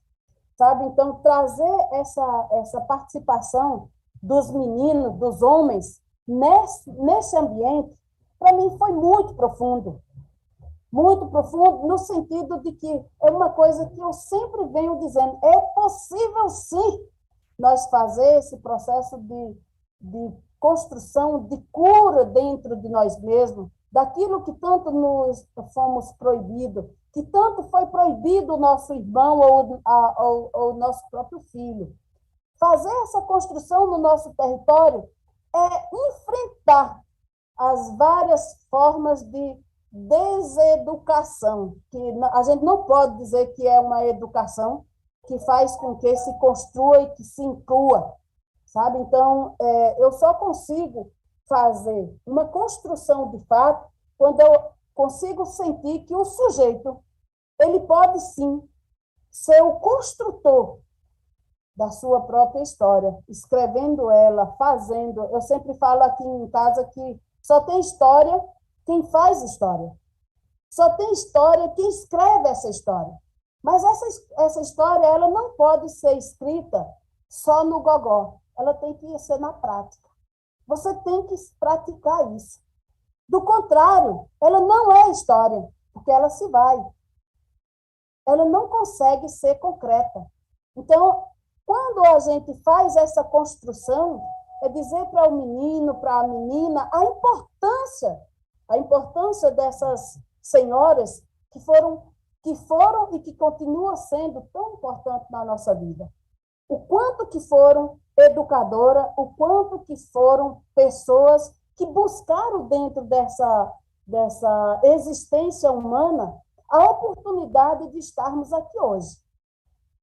sabe? Então, trazer essa participação dos meninos, dos homens, nesse ambiente, para mim foi muito profundo no sentido de que é uma coisa que eu sempre venho dizendo, é possível sim nós fazer esse processo de construção, de cura dentro de nós mesmos, daquilo que tanto nos fomos proibidos, que tanto foi proibido o nosso irmão ou o nosso próprio filho. Fazer essa construção no nosso território é enfrentar as várias formas de deseducação, que a gente não pode dizer que é uma educação que faz com que se construa e que se inclua, sabe? Então, eu só consigo fazer uma construção de fato quando eu consigo sentir que o sujeito, ele pode sim ser o construtor da sua própria história, escrevendo ela, fazendo. Eu sempre falo aqui em casa que só tem história quem faz história. Só tem história quem escreve essa história. Mas essa história, ela não pode ser escrita só no gogó. Ela tem que ser na prática. Você tem que praticar isso. Do contrário, ela não é história, porque ela se vai. Ela não consegue ser concreta. Então, quando a gente faz essa construção, é dizer para o menino, para a menina, a importância dessas senhoras que foram e que continuam sendo tão importantes na nossa vida. O quanto que foram educadoras, o quanto que foram pessoas que buscaram dentro dessa existência humana a oportunidade de estarmos aqui hoje.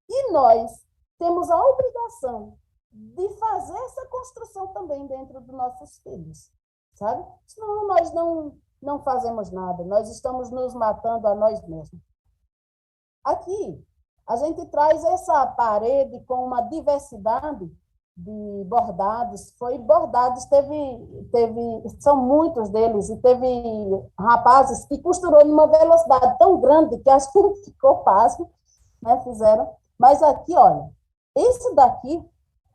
E nós temos a obrigação de fazer essa construção também dentro dos nossos filhos, sabe? Senão nós não fazemos nada, nós estamos nos matando a nós mesmos. Aqui, a gente traz essa parede com uma diversidade de bordados. São muitos deles, e teve rapazes que costurou numa velocidade tão grande que acho que ficou fácil, né, fizeram. Mas aqui, olha, esse daqui,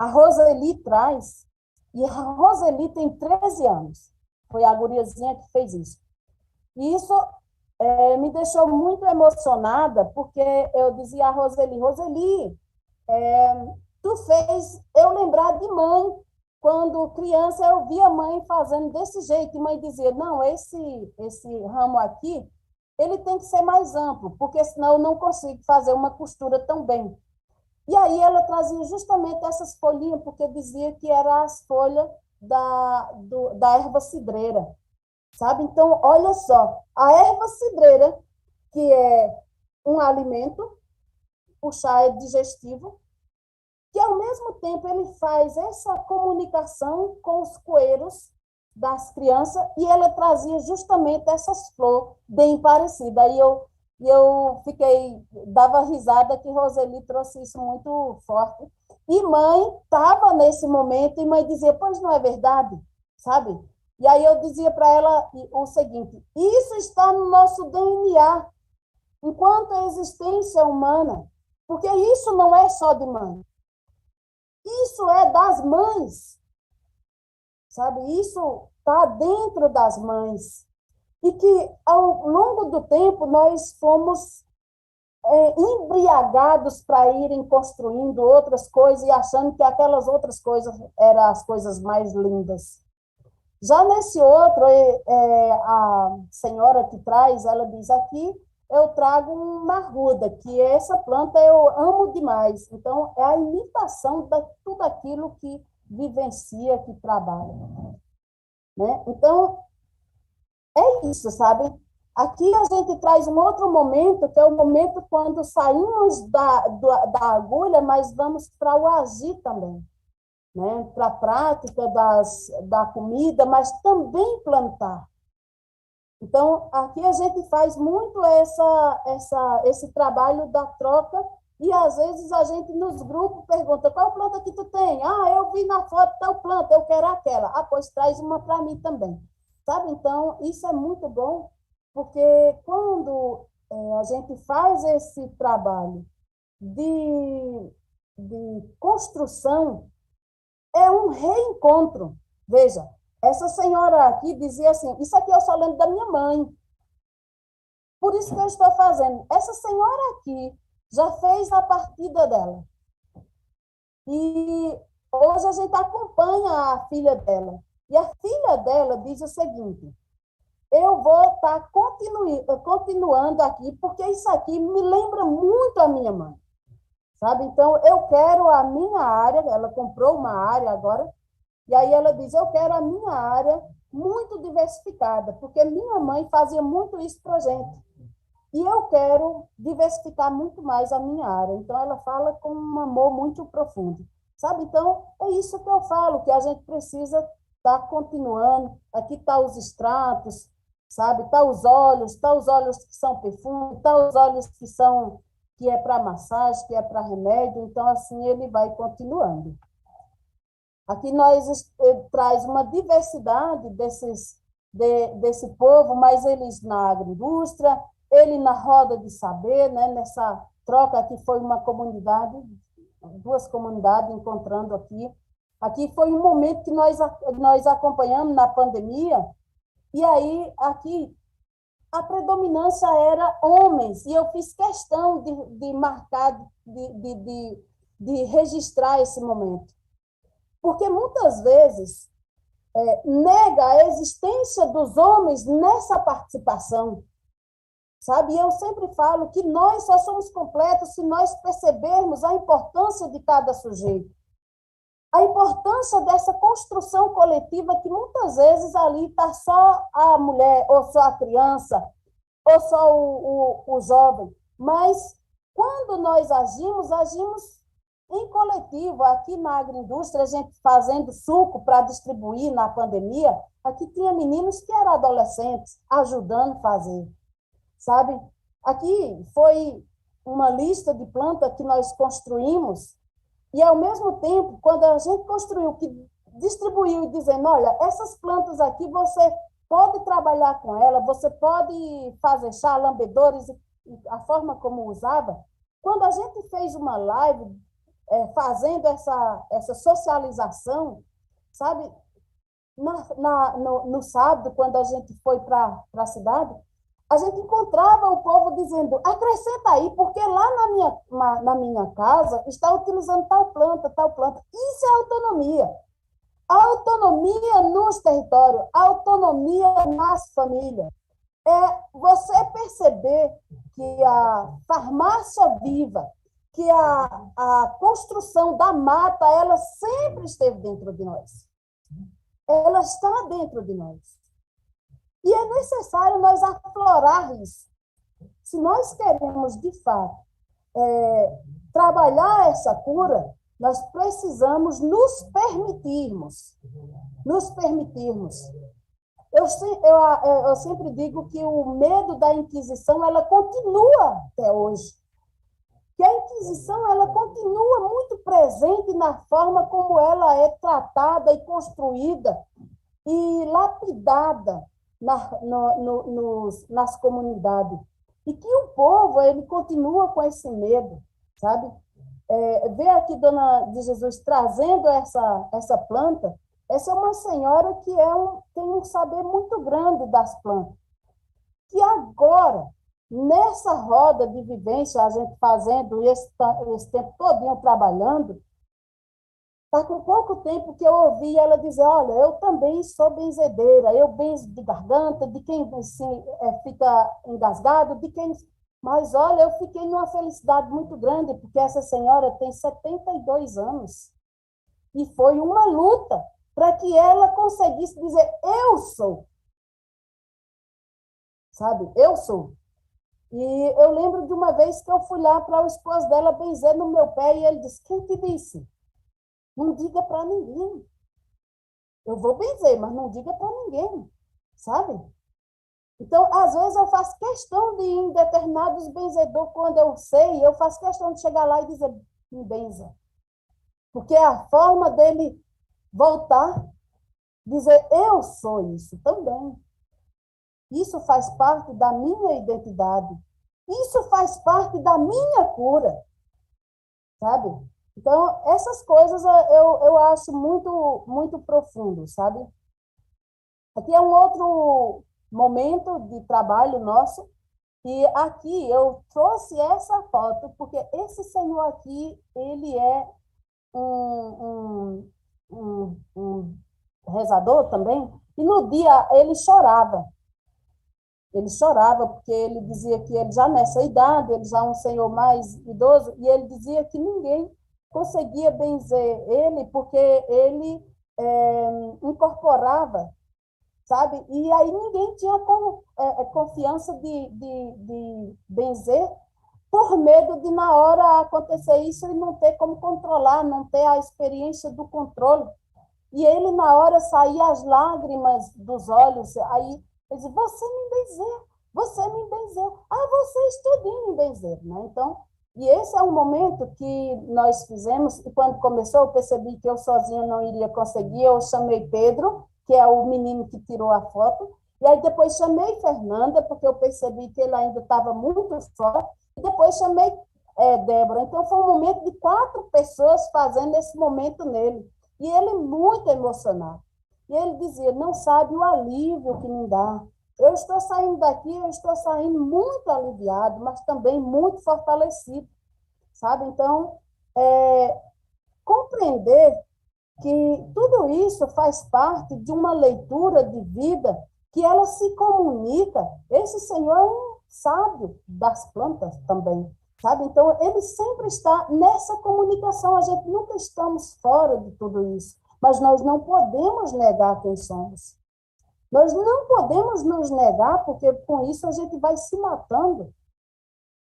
a Roseli traz, e a Roseli tem 13 anos. Foi a guriazinha que fez isso. E isso me deixou muito emocionada, porque eu dizia a Roseli, Roseli, tu fez eu lembrar de mãe. Quando criança, eu via a mãe fazendo desse jeito, e mãe dizia, não, esse ramo aqui, ele tem que ser mais amplo, porque senão eu não consigo fazer uma costura tão bem. E aí ela trazia justamente essas folhinhas, porque dizia que eram as folhas da erva cidreira, sabe? Então, olha só, a erva cidreira, que é um alimento, o chá é digestivo, que ao mesmo tempo ele faz essa comunicação com os coeiros das crianças, e ela trazia justamente essas flores bem parecidas. Aí eu dava risada que Roseli trouxe isso muito forte. E mãe estava nesse momento, e mãe dizia, pois não é verdade, sabe? E aí eu dizia para ela o seguinte, isso está no nosso DNA, enquanto a existência humana, porque isso não é só de mãe. Isso é das mães, sabe? Isso está dentro das mães. E que, ao longo do tempo, nós fomos embriagados para irem construindo outras coisas e achando que aquelas outras coisas eram as coisas mais lindas. Já nesse outro, a senhora que traz, ela diz aqui, eu trago uma arruda, que essa planta eu amo demais. Então, é a imitação de tudo aquilo que vivencia, que trabalha. Né? Então, é isso, sabe? Aqui a gente traz um outro momento, que é o momento quando saímos da agulha, mas vamos para o agir também. Né? Para a prática da comida, mas também plantar. Então, aqui a gente faz muito esse trabalho da troca, e às vezes a gente nos grupos pergunta, qual planta que tu tem? Ah, eu vi na foto tal planta, eu quero aquela. Ah, pois traz uma para mim também. Sabe? Então, isso é muito bom, porque quando a gente faz esse trabalho de construção, é um reencontro. Veja, essa senhora aqui dizia assim, isso aqui eu só lembro da minha mãe. Por isso que eu estou fazendo. Essa senhora aqui já fez a partida dela. E hoje a gente acompanha a filha dela. E a filha dela diz o seguinte, eu vou estar continuando aqui, porque isso aqui me lembra muito a minha mãe. Sabe? Então, eu quero a minha área, ela comprou uma área agora, e aí ela diz, eu quero a minha área muito diversificada, porque minha mãe fazia muito isso para a gente. E eu quero diversificar muito mais a minha área. Então, ela fala com um amor muito profundo. Sabe? Então, é isso que eu falo, que a gente precisa estar continuando. Aqui estão os extratos, sabe? Está os óleos que são perfume, está os óleos que é para massagem, que é para remédio. Então, assim, ele vai continuando. Aqui nós traz uma diversidade desse povo, mas eles na agroindústria, ele na roda de saber, né? Nessa troca que foi uma comunidade, duas comunidades encontrando aqui. Aqui foi um momento que nós acompanhamos na pandemia, e aí aqui a predominância era homens, e eu fiz questão de marcar, de registrar esse momento. Porque muitas vezes nega a existência dos homens nessa participação, sabe? E eu sempre falo que nós só somos completos se nós percebermos a importância de cada sujeito, a importância dessa construção coletiva, que muitas vezes ali está só a mulher, ou só a criança, ou só o jovem, mas quando nós agimos em coletivo. Aqui na agroindústria, a gente fazendo suco para distribuir na pandemia, aqui tinha meninos que eram adolescentes ajudando a fazer, sabe? Aqui foi uma lista de plantas que nós construímos, e ao mesmo tempo, quando a gente construiu, que distribuiu e dizendo, olha, essas plantas aqui você pode trabalhar com elas, você pode fazer chá, lambedores, e a forma como usava. Quando a gente fez uma live fazendo essa socialização, sabe? No sábado, quando a gente foi para a cidade, a gente encontrava o povo dizendo, acrescenta aí, porque lá na minha casa está utilizando tal planta, tal planta. Isso é autonomia. A autonomia nos territórios, a autonomia nas famílias. É você perceber que a farmácia viva, que a construção da mata, ela sempre esteve dentro de nós. Ela está dentro de nós. E é necessário nós aflorar isso. Se nós queremos, de fato, trabalhar essa cura, nós precisamos nos permitirmos. Nos permitirmos. Eu sempre digo que o medo da Inquisição, ela continua até hoje. Que a Inquisição, ela continua muito presente na forma como ela é tratada e construída e lapidada nas comunidades. E que o povo, ele continua com esse medo, sabe? Ver aqui Dona de Jesus trazendo essa planta, essa é uma senhora que tem um saber muito grande das plantas. Que agora, nessa roda de vivência, a gente fazendo esse tempo todinho trabalhando, está com pouco tempo que eu ouvi ela dizer, olha, eu também sou benzedeira, eu benzo de garganta, de quem assim, fica engasgado, de quem... Mas, olha, eu fiquei numa felicidade muito grande, porque essa senhora tem 72 anos. E foi uma luta para que ela conseguisse dizer, eu sou. Sabe? Eu sou. E eu lembro de uma vez que eu fui lá para o esposo dela benzer no meu pé, e ele disse, quem te disse? Não diga para ninguém. Eu vou benzer, mas não diga para ninguém. Sabe? Então, às vezes, eu faço questão de ir em determinados benzedores, quando eu sei, eu faço questão de chegar lá e dizer, me benza. Porque é a forma dele voltar, dizer, eu sou isso também. Isso faz parte da minha identidade. Isso faz parte da minha cura. Sabe? Então, essas coisas eu acho muito, muito profundo, sabe? Aqui é um outro momento de trabalho nosso, e aqui eu trouxe essa foto, porque esse senhor aqui, ele é um rezador também, e no dia ele chorava. Ele chorava porque ele dizia que ele já nessa idade, ele já é um senhor mais idoso, e ele dizia que ninguém conseguia benzer ele, porque ele incorporava, sabe? E aí ninguém tinha confiança de benzer, por medo de, na hora, acontecer isso e não ter como controlar, não ter a experiência do controle. E ele, na hora, saía as lágrimas dos olhos, aí ele dizia, você me benzeu, você me benzeu. Ah, vocês tudinho me benzeram, né? Então, e esse é um momento que nós fizemos, e quando começou, eu percebi que eu sozinha não iria conseguir, eu chamei Pedro, que é o menino que tirou a foto, e aí depois chamei Fernanda, porque eu percebi que ele ainda estava muito fora, e depois chamei Débora. Então, foi um momento de 4 pessoas fazendo esse momento nele, e ele muito emocionado. E ele dizia, não sabe o alívio que me dá. Eu estou saindo daqui, eu estou saindo muito aliviado, mas também muito fortalecido, sabe? Então, compreender que tudo isso faz parte de uma leitura de vida que ela se comunica. Esse Senhor é um sábio das plantas também, sabe? Então, ele sempre está nessa comunicação. A gente nunca estamos fora de tudo isso, mas nós não podemos negar quem somos. Nós não podemos nos negar, porque com isso a gente vai se matando,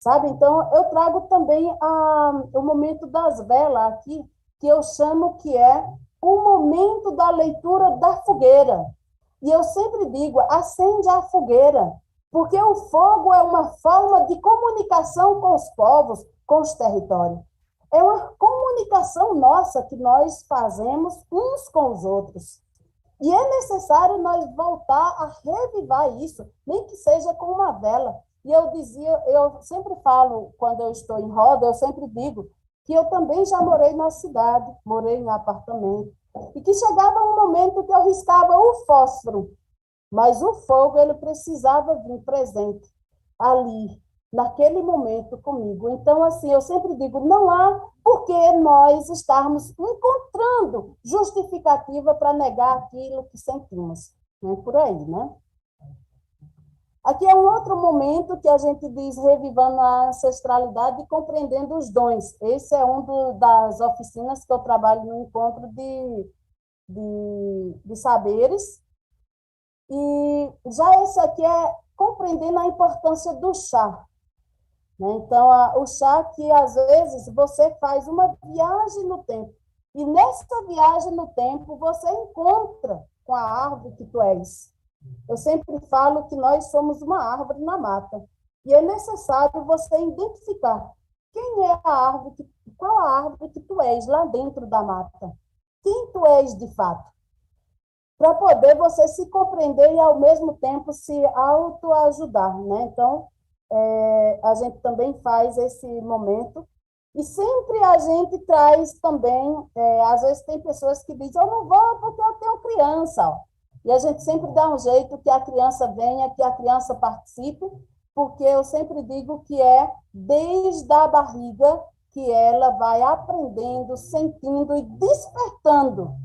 sabe? Então, eu trago também o momento das velas aqui, que eu chamo que é o momento da leitura da fogueira. E eu sempre digo, acende a fogueira, porque o fogo é uma forma de comunicação com os povos, com os territórios. É uma comunicação nossa que nós fazemos uns com os outros. E é necessário nós voltar a revivar isso, nem que seja com uma vela. E eu sempre falo, quando eu estou em roda, eu sempre digo que eu também já morei na cidade, morei em apartamento, e que chegava um momento que eu riscava o fósforo, mas o fogo ele precisava vir presente ali, naquele momento comigo. Então, assim, eu sempre digo, não há por que nós estarmos encontrando justificativa para negar aquilo que sentimos. Não é por aí, né? Aqui é um outro momento que a gente diz revivando a ancestralidade e compreendendo os dons. Esse é das oficinas que eu trabalho no encontro de saberes. E já esse aqui é compreendendo a importância do chá. Né? Então, o chá que, às vezes, você faz uma viagem no tempo. E nessa viagem no tempo, você encontra com a árvore que tu és. Eu sempre falo que nós somos uma árvore na mata. E é necessário você identificar quem é a árvore, qual a árvore que tu és lá dentro da mata. Quem tu és de fato. Para poder você se compreender e, ao mesmo tempo, se autoajudar, né? Então, a gente também faz esse momento. E sempre a gente traz também, às vezes tem pessoas que dizem, eu não vou porque eu tenho criança, ó. E a gente sempre dá um jeito que a criança venha, que a criança participe, porque eu sempre digo que é desde a barriga que ela vai aprendendo, sentindo e despertando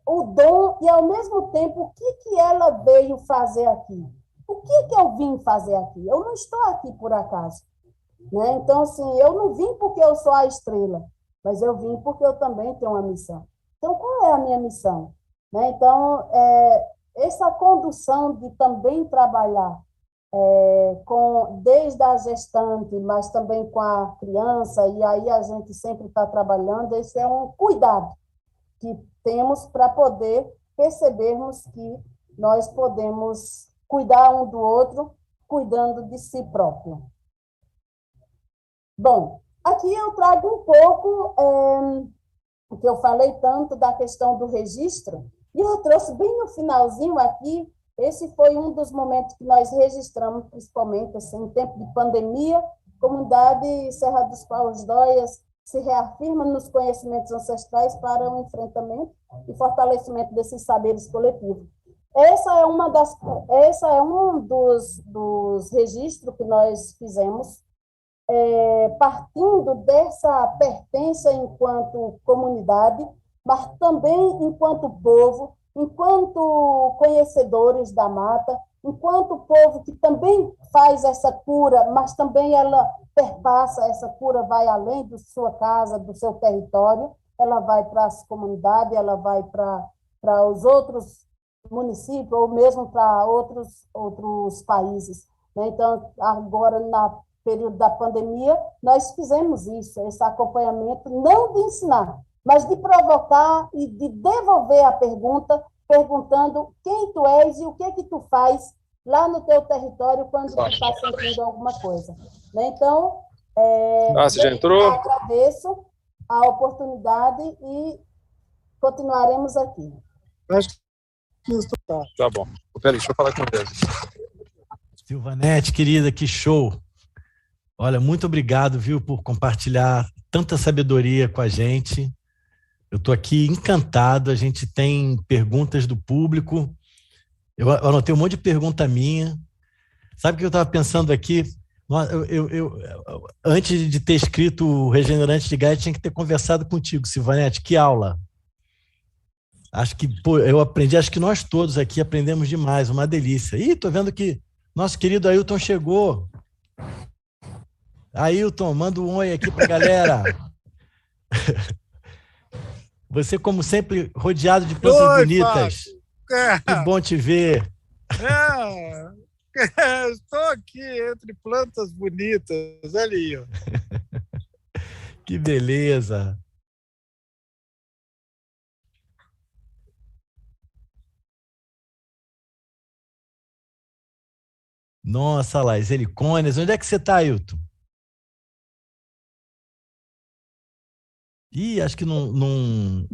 o dom e, ao mesmo tempo, o que ela veio fazer aqui. O que eu vim fazer aqui? Eu não estou aqui por acaso. Né? Então, assim, eu não vim porque eu sou a estrela, mas eu vim porque eu também tenho uma missão. Então, qual é a minha missão? Né? Então, essa condução de também trabalhar desde a gestante, mas também com a criança, e aí a gente sempre está trabalhando, esse é um cuidado que temos para poder percebermos que nós podemos cuidar um do outro, cuidando de si próprio. Bom, aqui eu trago um pouco, porque eu falei tanto da questão do registro, e eu trouxe bem no finalzinho aqui, esse foi um dos momentos que nós registramos, principalmente assim, em tempo de pandemia, comunidade Serra dos Paus-Dóias se reafirma nos conhecimentos ancestrais para o enfrentamento e fortalecimento desses saberes coletivos. Essa é um dos registros que nós fizemos, partindo dessa pertença enquanto comunidade, mas também enquanto povo, enquanto conhecedores da mata, enquanto povo que também faz essa cura, mas também ela perpassa, essa cura vai além da sua casa, do seu território, ela vai para as comunidades, ela vai para os outros municípios, ou mesmo para outros países. Né? Então, agora, na período da pandemia, nós fizemos isso, esse acompanhamento, não de ensinar, mas de provocar e de devolver a pergunta, perguntando quem tu és e o que tu faz lá no teu território quando tu está sentindo alguma coisa. Né? Então, você já entrou? Eu agradeço a oportunidade e continuaremos aqui. Acho que tá bom. Peraí, deixa eu falar com Deus. Silvanete, querida, que show! Olha, muito obrigado, viu, por compartilhar tanta sabedoria com a gente. Eu estou aqui encantado, a gente tem perguntas do público. Eu anotei um monte de pergunta minha. Sabe o que eu estava pensando aqui? Antes de ter escrito o Regenerante de Gaia, tinha que ter conversado contigo, Silvanete. Que aula! Acho que eu aprendi, acho que nós todos aqui aprendemos demais, uma delícia. Ih, estou vendo que nosso querido Ailton chegou. Ailton, manda um oi aqui para a galera. Você, como sempre, rodeado de plantas bonitas. Que bom te ver. Estou aqui entre plantas bonitas. Ali, ó. Que beleza. Nossa, lá, as helicônias. Onde é que você está, Ailton? Ih, acho que não... O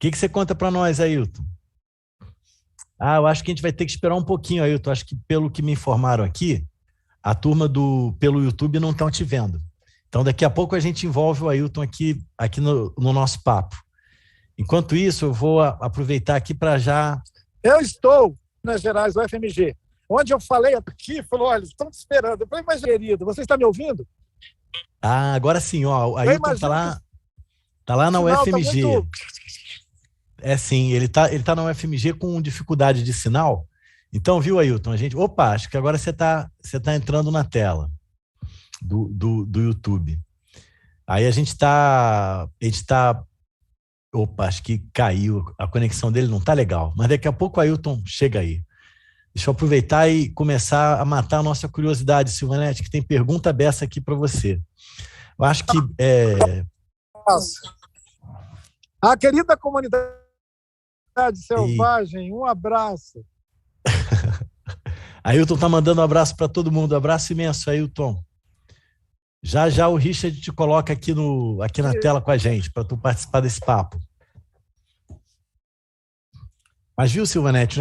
que você conta para nós, Ailton? Eu acho que a gente vai ter que esperar um pouquinho, Ailton. Acho que, pelo que me informaram aqui, a turma pelo YouTube não estão te vendo. Então, daqui a pouco a gente envolve o Ailton aqui no nosso papo. Enquanto isso, eu vou aproveitar aqui para já... Eu estou nas Gerais do FMG, onde eu falei aqui, falou, olha, estão te esperando. Eu falei, mas querido, você está me ouvindo? Agora sim, ó, o Ailton tá lá na UFMG. Tá muito... Sim, ele tá na UFMG com dificuldade de sinal. Então, viu, Ailton, acho que agora você tá entrando na tela do YouTube. Aí a gente tá, acho que caiu, a conexão dele não tá legal, mas daqui a pouco o Ailton chega aí. Deixa eu aproveitar e começar a matar a nossa curiosidade, Silvanete, que tem pergunta dessa aqui para você. Eu acho que... A querida comunidade selvagem, um abraço. Ailton tá mandando um abraço para todo mundo. Abraço imenso, Ailton. Já o Richard te coloca aqui na tela com a gente, para tu participar desse papo. Mas viu, Silvanete,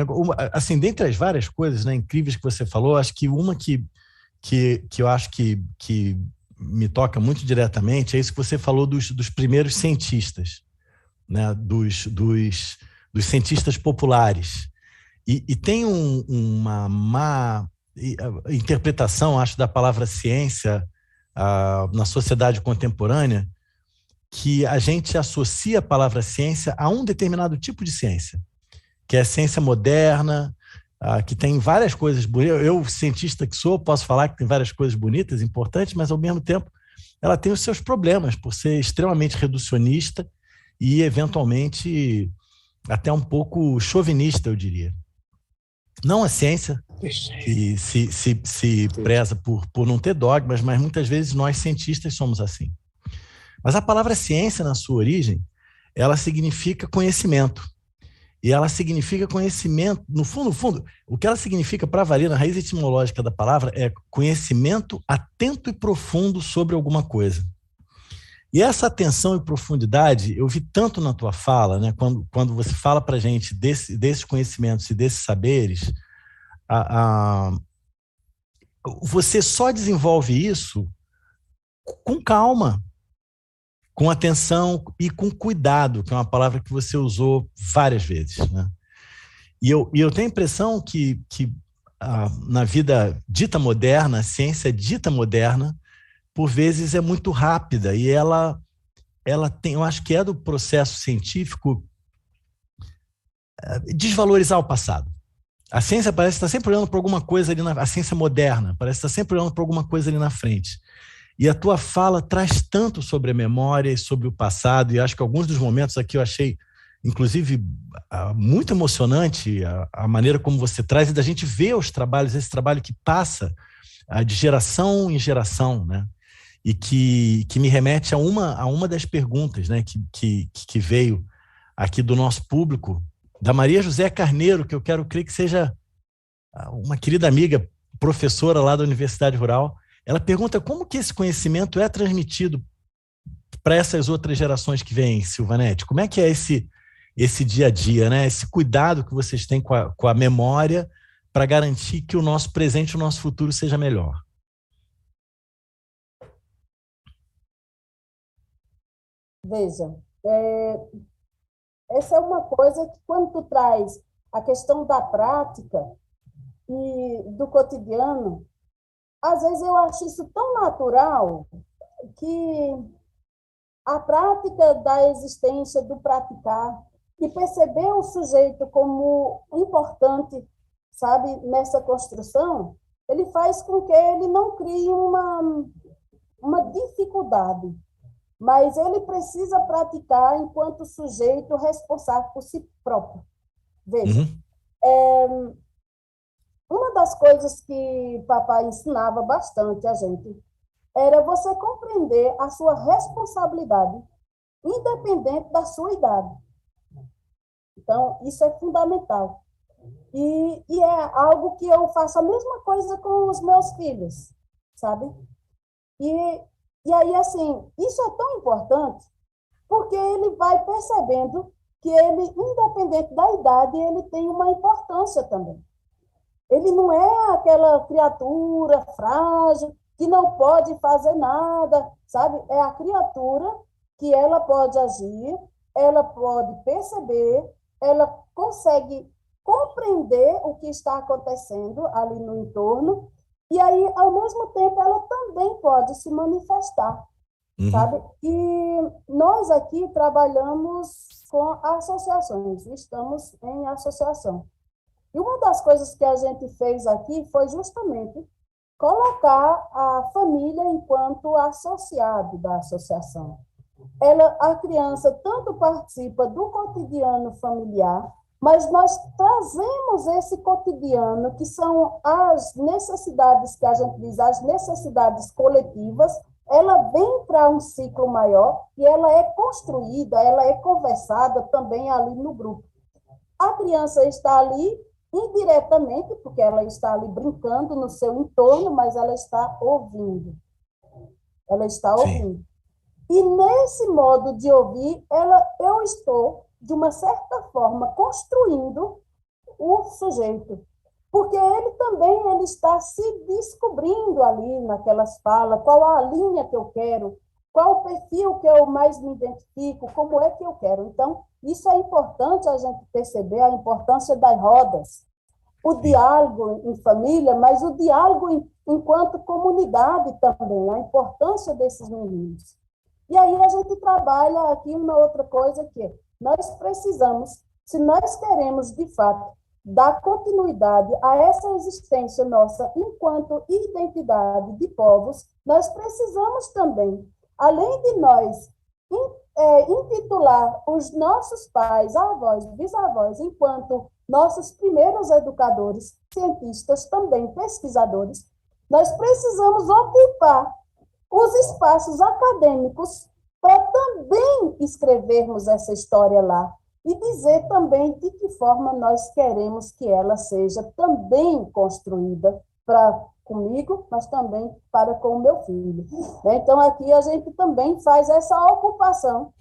assim, dentre as várias coisas, né, incríveis que você falou, acho que uma que eu acho que me toca muito diretamente é isso que você falou dos primeiros cientistas, né, dos cientistas populares. E tem uma má interpretação, acho, da palavra ciência na sociedade contemporânea, que a gente associa a palavra ciência a um determinado tipo de ciência, que é a ciência moderna, que tem várias coisas bonitas. Eu, cientista que sou, posso falar que tem várias coisas bonitas, importantes, mas, ao mesmo tempo, ela tem os seus problemas por ser extremamente reducionista e, eventualmente, até um pouco chauvinista, eu diria. Não a ciência, que se preza por não ter dogmas, mas muitas vezes nós, cientistas, somos assim. Mas a palavra ciência, na sua origem, ela significa conhecimento. E ela significa conhecimento, no fundo, o que ela significa para valer na raiz etimológica da palavra é conhecimento atento e profundo sobre alguma coisa. E essa atenção e profundidade, eu vi tanto na tua fala, né, quando você fala para a gente desses conhecimentos e desses saberes, você só desenvolve isso com calma, com atenção e com cuidado, que é uma palavra que você usou várias vezes, né? E eu tenho a impressão que na vida dita moderna, a ciência dita moderna, por vezes é muito rápida e ela tem, eu acho que é do processo científico desvalorizar o passado. A ciência parece estar sempre olhando para alguma coisa ali a ciência moderna parece estar sempre olhando para alguma coisa ali na frente. E a tua fala traz tanto sobre a memória e sobre o passado, e acho que alguns dos momentos aqui eu achei, inclusive, muito emocionante a maneira como você traz, e da gente ver os trabalhos, esse trabalho que passa de geração em geração, né? E que me remete a uma das perguntas, né, que veio aqui do nosso público, da Maria José Carneiro, que eu quero crer que seja uma querida amiga, professora lá da Universidade Rural. Ela pergunta como que esse conhecimento é transmitido para essas outras gerações que vêm, Silvanete. Como é que é esse dia a dia, né? Esse cuidado que vocês têm com a memória para garantir que o nosso presente e o nosso futuro seja melhor? Veja, essa é uma coisa que, quando tu traz a questão da prática e do cotidiano, às vezes eu acho isso tão natural que a prática da existência, do praticar, e perceber o sujeito como importante, sabe, nessa construção, ele faz com que ele não crie uma dificuldade, mas ele precisa praticar enquanto sujeito responsável por si próprio. Veja, uma das coisas que papai ensinava bastante a gente era você compreender a sua responsabilidade, independente da sua idade. Então, isso é fundamental. E é algo que eu faço a mesma coisa com os meus filhos, sabe? E aí, assim, isso é tão importante porque ele vai percebendo que ele, independente da idade, ele tem uma importância também. Ele não é aquela criatura frágil que não pode fazer nada, sabe? É a criatura que ela pode agir, ela pode perceber, ela consegue compreender o que está acontecendo ali no entorno, e aí, ao mesmo tempo, ela também pode se manifestar, sabe? E nós aqui trabalhamos com associações, estamos em associação. E uma das coisas que a gente fez aqui foi justamente colocar a família enquanto associado da associação. A criança tanto participa do cotidiano familiar, mas nós trazemos esse cotidiano, que são as necessidades que a gente diz, as necessidades coletivas, ela vem para um ciclo maior e ela é construída, ela é conversada também ali no grupo. A criança está ali indiretamente, porque ela está ali brincando no seu entorno, mas ela está ouvindo. Ela está ouvindo. E nesse modo de ouvir, eu estou, de uma certa forma, construindo o sujeito. Porque ele também ele está se descobrindo ali naquelas falas, qual a linha que eu quero, qual o perfil que eu mais me identifico, como é que eu quero. Então, isso é importante a gente perceber, a importância das rodas. O diálogo em família, mas o diálogo enquanto comunidade também, a importância desses meninos. E aí a gente trabalha aqui uma outra coisa que nós precisamos, se nós queremos, de fato, dar continuidade a essa existência nossa enquanto identidade de povos, nós precisamos também, além de nós intitular os nossos pais, avós, bisavós, enquanto nossos primeiros educadores, cientistas, também pesquisadores, nós precisamos ocupar os espaços acadêmicos para também escrevermos essa história lá e dizer também de que forma nós queremos que ela seja também construída comigo, mas também para com o meu filho. Então, aqui a gente também faz essa ocupação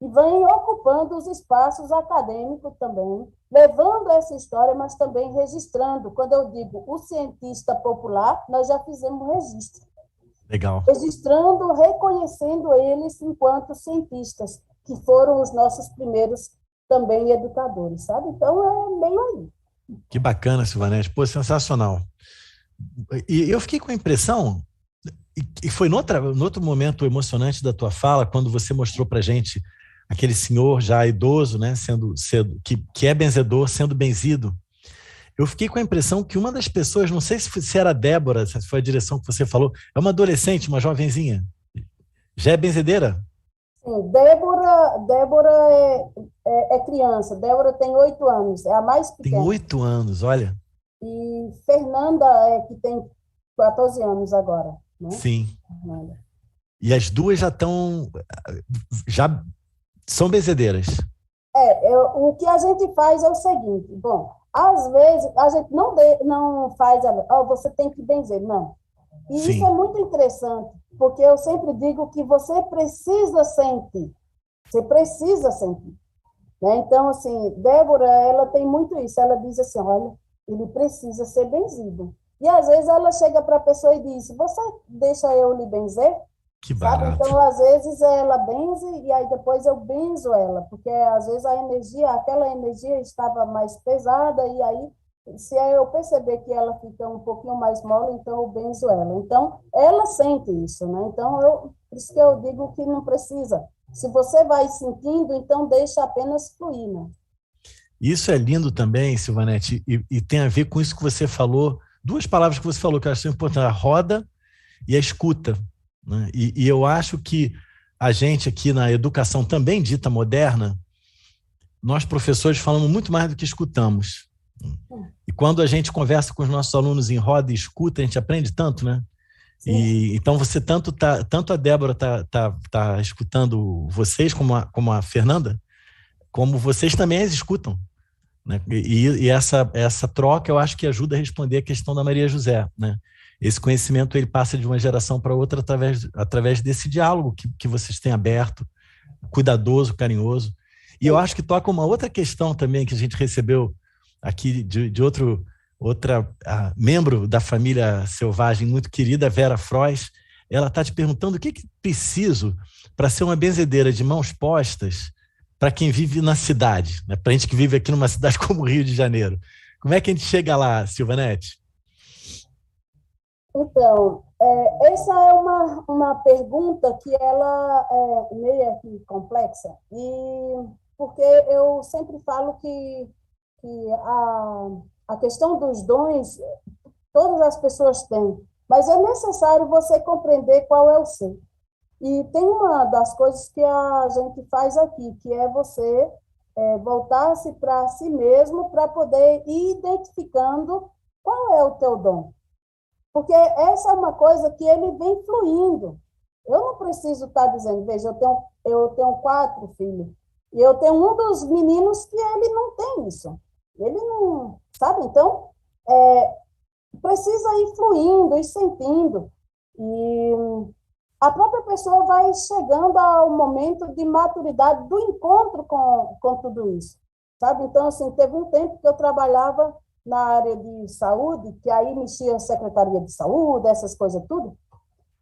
e vem ocupando os espaços acadêmicos também, levando essa história, mas também registrando. Quando eu digo o cientista popular, nós já fizemos registro. Legal. Registrando, reconhecendo eles enquanto cientistas, que foram os nossos primeiros também educadores, sabe? Então, é meio aí. Que bacana, Silvanete. Pô, sensacional. E eu fiquei com a impressão, e foi no outro momento emocionante da tua fala, quando você mostrou pra gente aquele senhor já idoso, né, que é benzedor, sendo benzido. Eu fiquei com a impressão que uma das pessoas, não sei se era a Débora, se foi a direção que você falou, é uma adolescente, uma jovenzinha. Já é benzedeira? Sim, Débora é criança. Débora tem 8 anos, é a mais pequena. Tem 8 anos, olha. E Fernanda, que tem 14 anos agora. Né? Sim. E as duas já são benzedeiras. O que a gente faz é o seguinte, bom, às vezes a gente não faz, você tem que benzer, não. E Sim. Isso é muito interessante, porque eu sempre digo que você precisa sentir. Você precisa sentir. Né? Então, assim, Débora, ela tem muito isso. Ela diz assim, olha, ele precisa ser benzido. E às vezes ela chega para a pessoa e diz, você deixa eu lhe benzer? Que barato. Então, às vezes, ela benze e aí depois eu benzo ela, porque às vezes aquela energia estava mais pesada e aí, se eu perceber que ela fica um pouquinho mais mole, então eu benzo ela. Então, ela sente isso, né? Então, por isso que eu digo que não precisa. Se você vai sentindo, então deixa apenas fluir, né? Isso é lindo também, Silvanete, e tem a ver com isso que você falou, 2 palavras que você falou que eu acho que são importantes, a roda e a escuta. Né? E eu acho que a gente aqui na educação também dita moderna, nós professores falamos muito mais do que escutamos. E quando a gente conversa com os nossos alunos em roda e escuta, a gente aprende tanto, né? E então você tanto a Débora tá escutando vocês como a Fernanda, como vocês também as escutam, né? E essa troca eu acho que ajuda a responder a questão da Maria José, né? Esse conhecimento ele passa de uma geração para outra através desse diálogo que vocês têm aberto, cuidadoso, carinhoso. E eu acho que toca uma outra questão também que a gente recebeu aqui de outra membro da família selvagem muito querida, Vera Frois. Ela está te perguntando o que preciso para ser uma benzedeira de mãos postas para quem vive na cidade, né? Para a gente que vive aqui numa cidade como o Rio de Janeiro. Como é que a gente chega lá, Silvanete? Então, essa é uma pergunta que ela é meio aqui complexa, e porque eu sempre falo que a questão dos dons, todas as pessoas têm, mas é necessário você compreender qual é o seu. E tem uma das coisas que a gente faz aqui, que é você voltar-se para si mesmo para poder ir identificando qual é o teu dom. Porque essa é uma coisa que ele vem fluindo. Eu não preciso estar dizendo, veja, eu tenho 4 filhos, e eu tenho um dos meninos que ele não tem isso. Ele não, sabe? Então, precisa ir fluindo, ir sentindo. E a própria pessoa vai chegando ao momento de maturidade do encontro com tudo isso, sabe? Então, assim, teve um tempo que eu trabalhava na área de saúde, que aí mexia a Secretaria de Saúde, essas coisas tudo,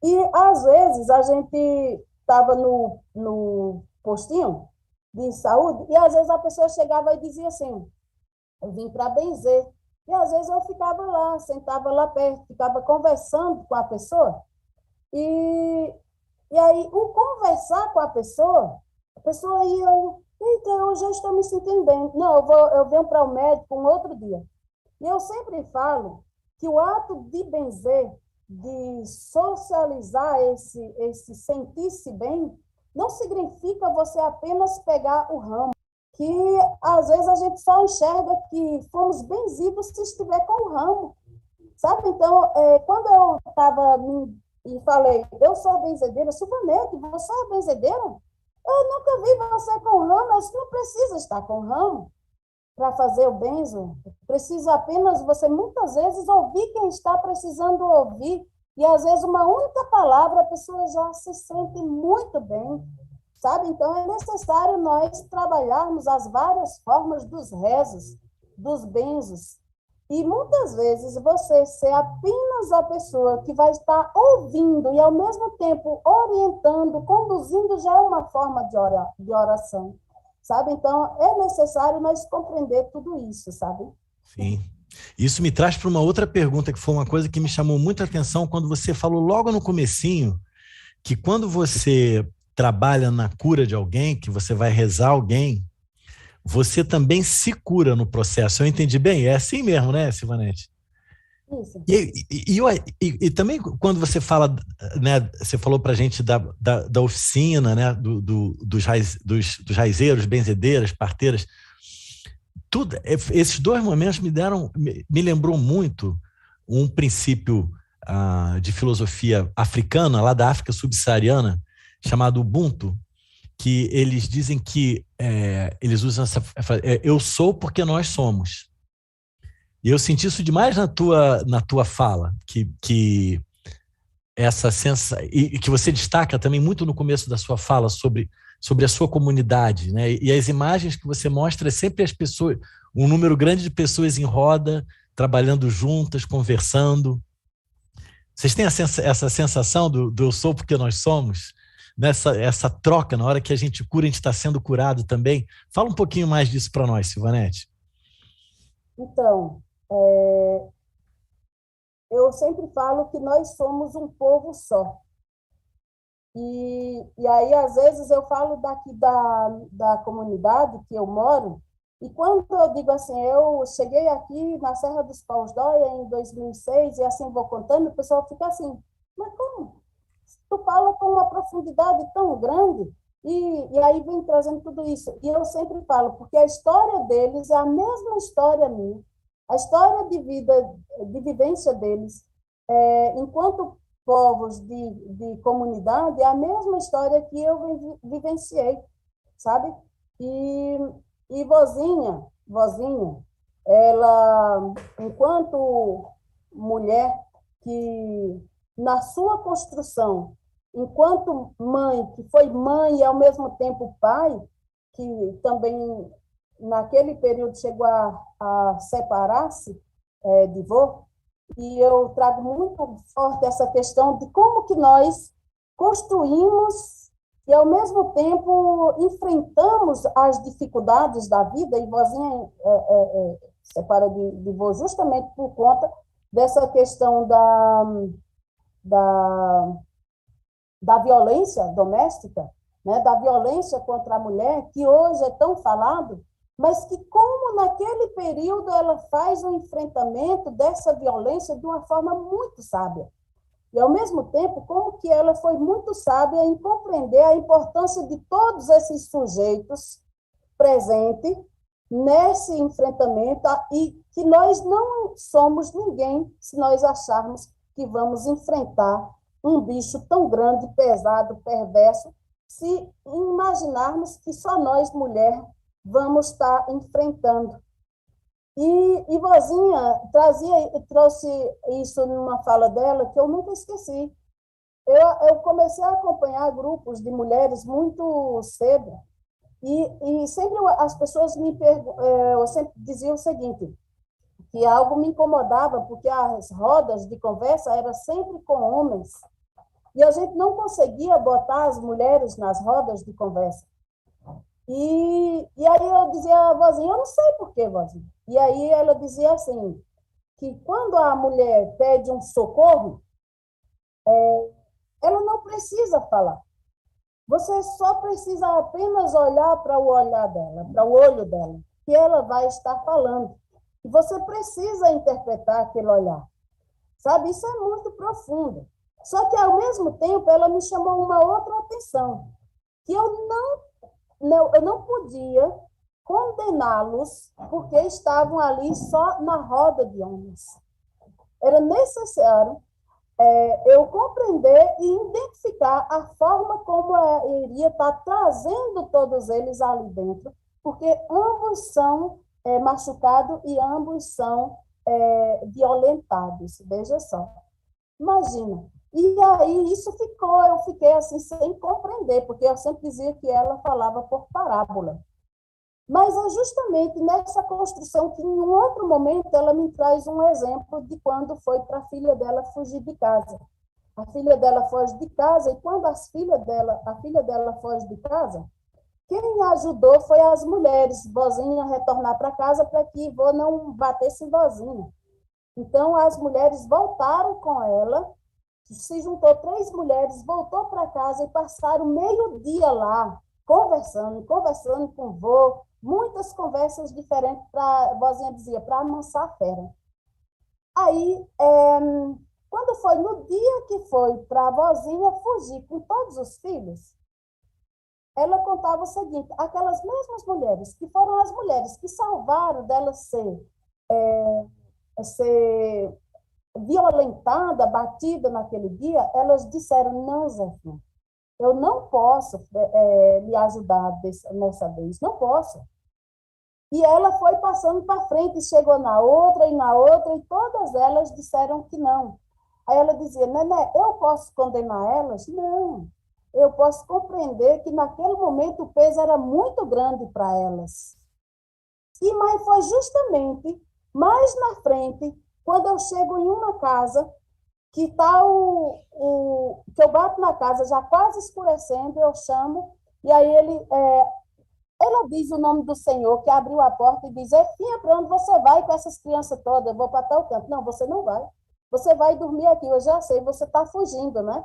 e às vezes a gente estava no postinho de saúde, e às vezes a pessoa chegava e dizia assim, eu vim para benzer, e às vezes eu ficava lá, sentava lá perto, ficava conversando com a pessoa, e aí o conversar com a pessoa ia, eita, eu já estou me sentindo bem, não, eu venho para o médico um outro dia. E eu sempre falo que o ato de benzer, de socializar esse sentir-se bem, não significa você apenas pegar o ramo, que às vezes a gente só enxerga que fomos benzidos se estiver com o ramo, sabe? Então, quando eu estava e falei, eu sou benzedeira, Silvanete, você é benzedeira? Eu nunca vi você com o ramo, mas não precisa estar com o ramo para fazer o benzo, precisa apenas você, muitas vezes, ouvir quem está precisando ouvir, e às vezes uma única palavra a pessoa já se sente muito bem, sabe? Então é necessário nós trabalharmos as várias formas dos rezos, dos benzos, e muitas vezes você ser apenas a pessoa que vai estar ouvindo e ao mesmo tempo orientando, conduzindo, já é uma forma de oração. Sabe? Então, é necessário nós compreender tudo isso, sabe? Sim. Isso me traz para uma outra pergunta, que foi uma coisa que me chamou muita atenção quando você falou logo no comecinho, que quando você trabalha na cura de alguém, que você vai rezar alguém, você também se cura no processo. Eu entendi bem? É assim mesmo, né, Silvanete? Isso. E também quando você fala, né, você falou para a gente da oficina, né, dos raizeiros, benzedeiras, parteiras, tudo, esses 2 momentos me lembrou muito um princípio de filosofia africana, lá da África subsaariana, chamado Ubuntu, que eles dizem que eles usam eu sou porque nós somos. E eu senti isso demais na tua fala, que essa sensação, e que você destaca também muito no começo da sua fala sobre a sua comunidade, né? E as imagens que você mostra é sempre as pessoas, um número grande de pessoas em roda, trabalhando juntas, conversando. Vocês têm essa sensação do eu sou porque nós somos? Essa troca, na hora que a gente cura, a gente está sendo curado também. Fala um pouquinho mais disso para nós, Silvanete. Então, eu sempre falo que nós somos um povo só. E aí, às vezes, eu falo daqui da comunidade que eu moro, e quando eu digo assim, eu cheguei aqui na Serra dos Paus d'Oia em 2006, e assim vou contando, o pessoal fica assim, mas como? Tu fala com uma profundidade tão grande, e aí vem trazendo tudo isso. E eu sempre falo, porque a história deles é a mesma história minha, a história de vida, de vivência deles, enquanto povos de comunidade, é a mesma história que eu vivenciei, sabe? E vozinha, ela, enquanto mulher que, na sua construção, enquanto mãe, que foi mãe e ao mesmo tempo pai, que também naquele período chegou a separar-se de vô, e eu trago muito forte essa questão de como que nós construímos e, ao mesmo tempo, enfrentamos as dificuldades da vida, e vozinha separa de vô justamente por conta dessa questão da violência doméstica, né, da violência contra a mulher, que hoje é tão falado, mas que como naquele período ela faz o enfrentamento dessa violência de uma forma muito sábia. E, ao mesmo tempo, como que ela foi muito sábia em compreender a importância de todos esses sujeitos presentes nesse enfrentamento, e que nós não somos ninguém se nós acharmos que vamos enfrentar um bicho tão grande, pesado, perverso, se imaginarmos que só nós, mulher, vamos estar enfrentando. E vozinha trouxe isso numa fala dela que eu nunca esqueci. Eu comecei a acompanhar grupos de mulheres muito cedo, e sempre as pessoas eu sempre dizia o seguinte, que algo me incomodava, porque as rodas de conversa eram sempre com homens, e a gente não conseguia botar as mulheres nas rodas de conversa. E aí eu dizia, vozinha, eu não sei por quê, vozinha. E aí ela dizia assim, que quando a mulher pede um socorro, ela não precisa falar. Você só precisa apenas olhar para o olhar dela, para o olho dela, que ela vai estar falando. E você precisa interpretar aquele olhar. Sabe, isso é muito profundo. Só que, ao mesmo tempo, ela me chamou uma outra atenção, que eu não podia condená-los porque estavam ali só na roda de homens. Era necessário eu compreender e identificar a forma como eu iria estar trazendo todos eles ali dentro, porque ambos são machucados e ambos são violentados. Veja só. Imagina. E aí eu fiquei assim sem compreender, porque eu sempre dizia que ela falava por parábola. Mas é justamente nessa construção que, em um outro momento, ela me traz um exemplo de quando foi para a filha dela fugir de casa. A filha dela foge de casa, e quando a filha dela foge de casa, quem ajudou foi as mulheres, vozinha, retornar para casa para que vô não batesse em vozinha. Então, as mulheres voltaram com ela, se juntou 3 mulheres, voltou para casa e passaram meio-dia lá, conversando com o vô, muitas conversas diferentes, a vozinha dizia, para amansar a fera. Aí, quando foi no dia que foi para a vozinha fugir com todos os filhos, ela contava o seguinte, aquelas mesmas mulheres, que foram as mulheres que salvaram dela ser violentada, batida naquele dia, elas disseram, não, Zefinha, eu não posso lhe ajudar nessa vez, não posso. E ela foi passando para frente, chegou na outra, e todas elas disseram que não. Aí ela dizia, Nené, eu posso condenar elas? Não, eu posso compreender que naquele momento o peso era muito grande para elas. Mas foi justamente mais na frente, quando eu chego em uma casa, que está que eu bato na casa, já quase escurecendo, eu chamo, e aí ela diz o nome do Senhor, que abriu a porta e diz, Zefinha, para onde você vai com essas crianças todas? Eu vou para tal canto. Não, você não vai. Você vai dormir aqui, eu já sei, você está fugindo, né?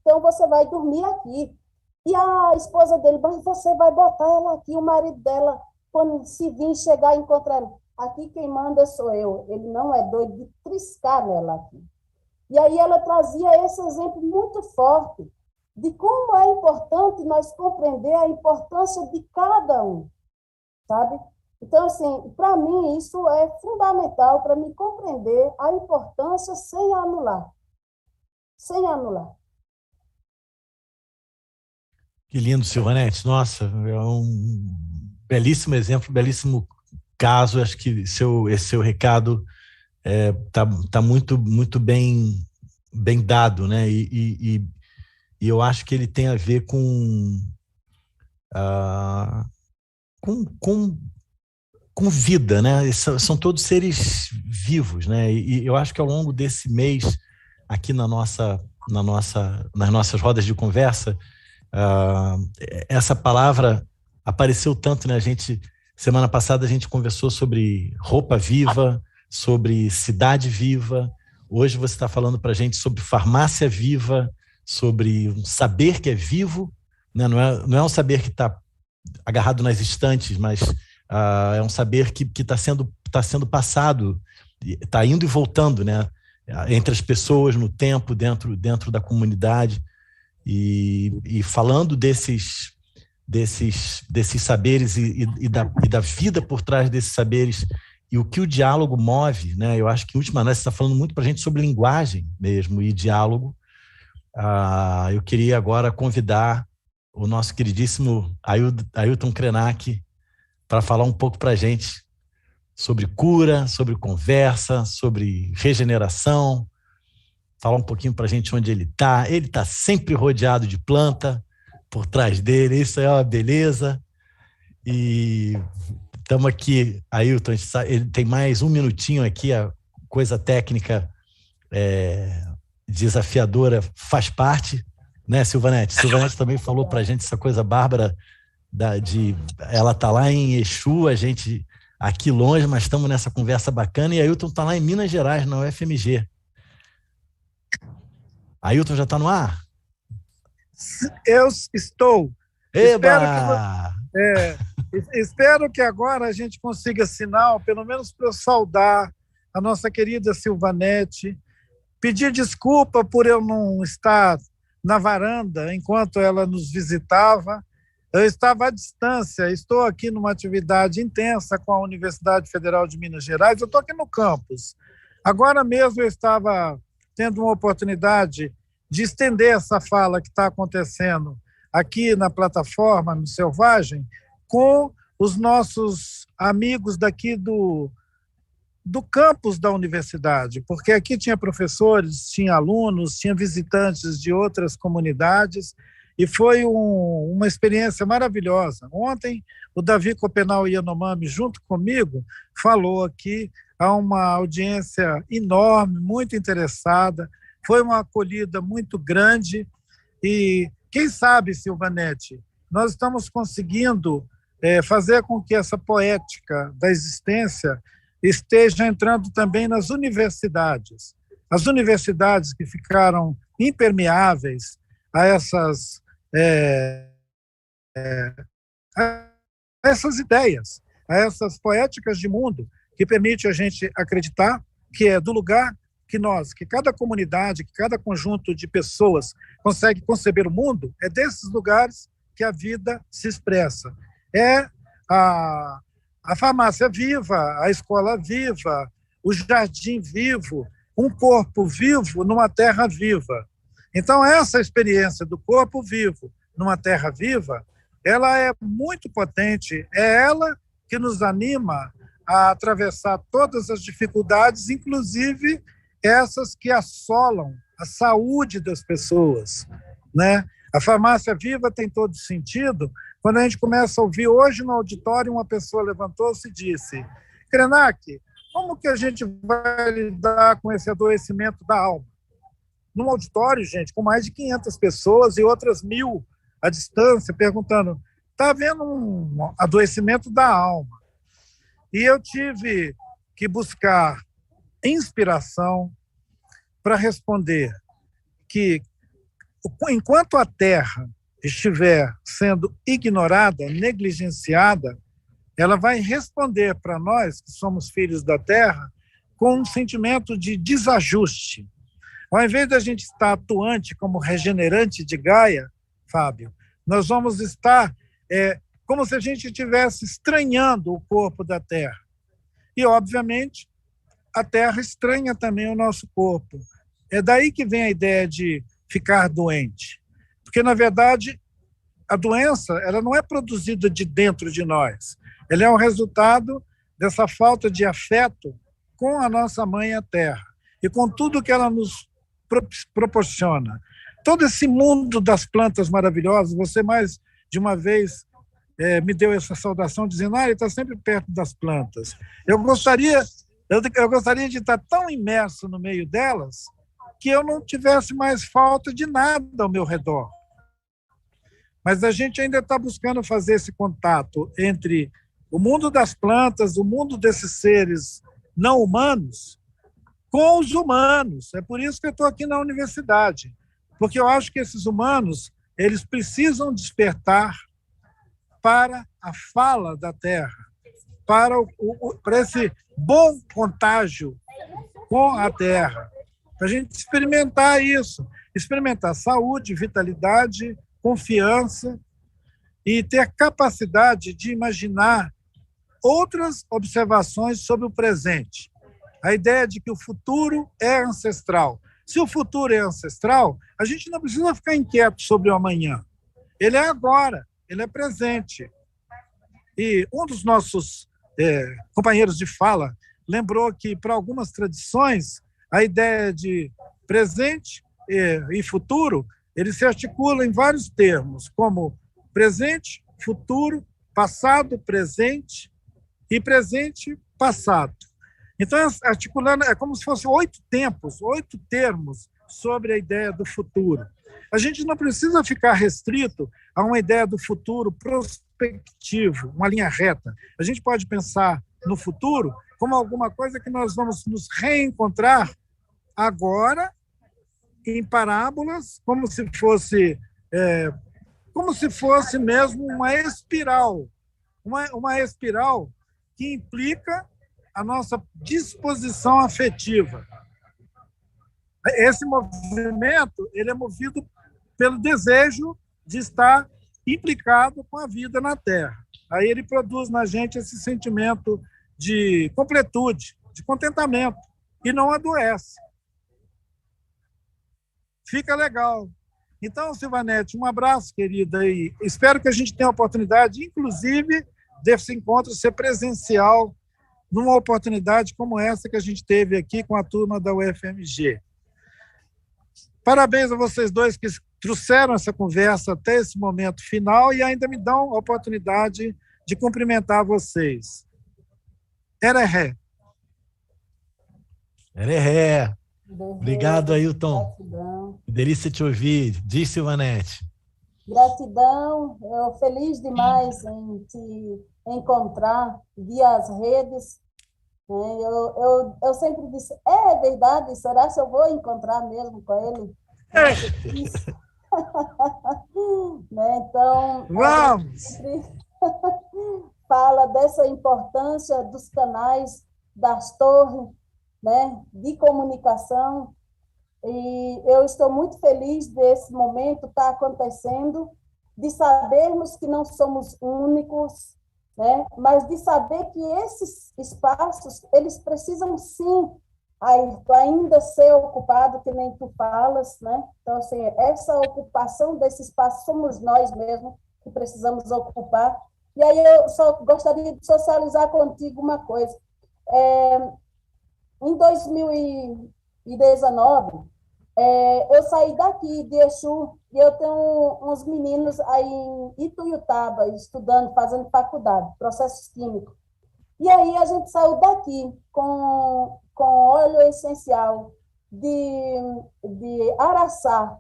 Então você vai dormir aqui. E a esposa dele, mas você vai botar ela aqui, o marido dela, quando se vir chegar e encontrar ela. Aqui quem manda sou eu. Ele não é doido de triscar nela aqui. E aí ela trazia esse exemplo muito forte de como é importante nós compreender a importância de cada um, sabe? Então, assim, para mim, isso é fundamental para me compreender a importância sem anular. Sem anular. Que lindo, Silvanete. Nossa, é um belíssimo exemplo, belíssimo caso. Acho que esse seu recado tá muito, muito bem dado, né? E eu acho que ele tem a ver com com vida, né? São todos seres vivos, né? E eu acho que ao longo desse mês, aqui nas nossas rodas de conversa, essa palavra apareceu tanto, né? Semana passada a gente conversou sobre roupa viva, sobre cidade viva. Hoje você está falando para a gente sobre farmácia viva, sobre um saber que é vivo, né? Não é um saber que está agarrado nas estantes, mas é um saber que está sendo passado, está indo e voltando, né? Entre as pessoas, no tempo, dentro da comunidade. E falando desses saberes e da vida por trás desses saberes e o que o diálogo move, né? Eu acho que, em última análise, você está falando muito para a gente sobre linguagem mesmo e diálogo. Eu queria agora convidar o nosso queridíssimo Ailton Krenak para falar um pouco para a gente sobre cura, sobre conversa, sobre regeneração, falar um pouquinho para a gente onde ele está. Ele está sempre rodeado de planta por trás dele, isso é uma beleza. E estamos aqui, Ailton, ele tem mais um minutinho aqui, a coisa técnica desafiadora faz parte, né, Silvanete? Silvanete também falou para a gente essa coisa bárbara ela está lá em Exu, a gente aqui longe, mas estamos nessa conversa bacana, e Ailton está lá em Minas Gerais, na UFMG. Ailton já está no ar? Eu estou. Eba! Espero que agora a gente consiga sinal, pelo menos para eu saudar a nossa querida Silvanete, pedir desculpa por eu não estar na varanda enquanto ela nos visitava. Eu estava à distância, estou aqui numa atividade intensa com a Universidade Federal de Minas Gerais, eu estou aqui no campus. Agora mesmo eu estava tendo uma oportunidade de estender essa fala que está acontecendo aqui na plataforma, no Selvagem, com os nossos amigos daqui do campus da universidade, porque aqui tinha professores, tinha alunos, tinha visitantes de outras comunidades, e foi uma experiência maravilhosa. Ontem, o Davi Copenau Yanomami, junto comigo, falou aqui a uma audiência enorme, muito interessada, foi uma acolhida muito grande, e quem sabe, Silvanete, nós estamos conseguindo fazer com que essa poética da existência esteja entrando também nas universidades. As universidades que ficaram impermeáveis a essas ideias, a essas poéticas de mundo que permite a gente acreditar que é do lugar que cada comunidade, que cada conjunto de pessoas consegue conceber o mundo, é desses lugares que a vida se expressa. É a farmácia viva, a escola viva, o jardim vivo, um corpo vivo numa terra viva. Então, essa experiência do corpo vivo numa terra viva, ela é muito potente, é ela que nos anima a atravessar todas as dificuldades, inclusive essas que assolam a saúde das pessoas, né? A farmácia viva tem todo sentido quando a gente começa a ouvir. Hoje no auditório uma pessoa levantou-se e disse: Krenak, como que a gente vai lidar com esse adoecimento da alma? Num auditório, gente, com mais de 500 pessoas e outras 1.000 à distância, perguntando, está havendo um adoecimento da alma? E eu tive que buscar inspiração para responder que, enquanto a Terra estiver sendo ignorada, negligenciada, ela vai responder para nós, que somos filhos da Terra, com um sentimento de desajuste. Ao invés de a gente estar atuante como regenerante de Gaia, Fábio, nós vamos estar como se a gente estivesse estranhando o corpo da Terra. E, obviamente, a Terra estranha também o nosso corpo. É daí que vem a ideia de ficar doente. Porque, na verdade, a doença ela não é produzida de dentro de nós. Ela é o resultado dessa falta de afeto com a nossa mãe, a Terra, e com tudo que ela nos proporciona. Todo esse mundo das plantas maravilhosas, você mais de uma vez me deu essa saudação, dizendo ele está sempre perto das plantas. Eu gostaria de estar tão imerso no meio delas que eu não tivesse mais falta de nada ao meu redor. Mas a gente ainda está buscando fazer esse contato entre o mundo das plantas, o mundo desses seres não humanos, com os humanos. É por isso que eu estou aqui na universidade, porque eu acho que esses humanos eles precisam despertar para a fala da Terra, para esse bom contágio com a Terra, para a gente experimentar isso, experimentar saúde, vitalidade, confiança e ter capacidade de imaginar outras observações sobre o presente. A ideia de que o futuro é ancestral. Se o futuro é ancestral, a gente não precisa ficar inquieto sobre o amanhã. Ele é agora, ele é presente. E um dos nossos companheiros de fala lembrou que, para algumas tradições, a ideia de presente e futuro, ele se articula em vários termos, como presente, futuro, passado, presente e presente, passado. Então, articulando, é como se fossem 8 tempos, 8 termos sobre a ideia do futuro. A gente não precisa ficar restrito a uma ideia do futuro prospectivo, uma linha reta. A gente pode pensar no futuro como alguma coisa que nós vamos nos reencontrar agora em parábolas, como se fosse mesmo uma espiral, uma espiral que implica a nossa disposição afetiva. Esse movimento ele é movido pelo desejo de estar implicado com a vida na Terra. Aí ele produz na gente esse sentimento de completude, de contentamento, e não adoece. Fica legal. Então, Silvanete, um abraço, querida, e espero que a gente tenha a oportunidade, inclusive, desse encontro ser presencial numa oportunidade como essa que a gente teve aqui com a turma da UFMG. Parabéns a vocês dois que trouxeram essa conversa até esse momento final e ainda me dão a oportunidade de cumprimentar vocês. Ereré. Ereré. Obrigado, Ailton. Gratidão. Delícia te ouvir. Diz, Silvanete. Gratidão. Eu feliz demais em te encontrar via as redes. Eu sempre disse, é verdade, será que eu vou encontrar mesmo com ele? Então, vamos! Fala dessa importância dos canais, das torres, de comunicação, e eu estou muito feliz desse momento estar acontecendo, de sabermos que não somos únicos, mas de saber que esses espaços, eles precisam sim ainda ser ocupados, que nem tu falas, Então, assim, essa ocupação desse espaço somos nós mesmos que precisamos ocupar. E aí eu só gostaria de socializar contigo uma coisa. Em 2019, eu saí daqui de Exu e eu tenho uns meninos aí em Ituiutaba estudando, fazendo faculdade, processos químicos. E aí a gente saiu daqui com óleo essencial de araçá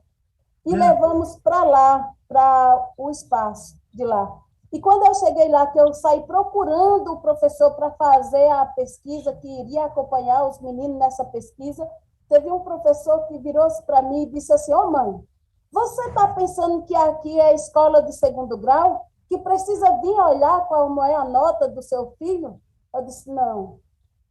e levamos para lá, para o espaço de lá. E quando eu cheguei lá, que eu saí procurando o professor para fazer a pesquisa, que iria acompanhar os meninos nessa pesquisa, teve um professor que virou-se para mim e disse assim, mãe, você está pensando que aqui é a escola de segundo grau, que precisa vir olhar qual é a nota do seu filho? Eu disse, não,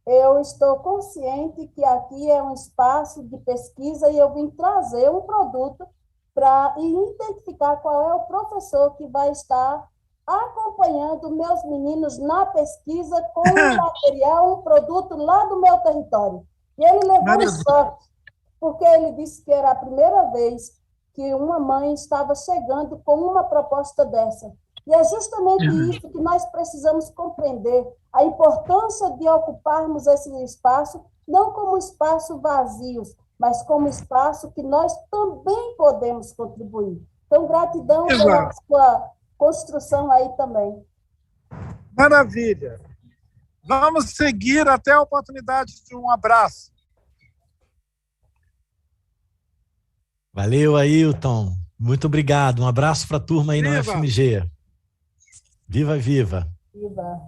eu estou consciente que aqui é um espaço de pesquisa e eu vim trazer um produto para identificar qual é o professor que vai estar acompanhando meus meninos na pesquisa com um material, um produto lá do meu território. E ele levou sorte, porque ele disse que era a primeira vez que uma mãe estava chegando com uma proposta dessa. E é justamente isso que nós precisamos compreender, a importância de ocuparmos esse espaço, não como espaço vazios, mas como espaço que nós também podemos contribuir. Então, gratidão pela sua construção aí também. Maravilha. Vamos seguir até a oportunidade de um abraço. Valeu, Ailton. Muito obrigado. Um abraço para a turma aí Viva! na UFMG. Viva, viva. Viva.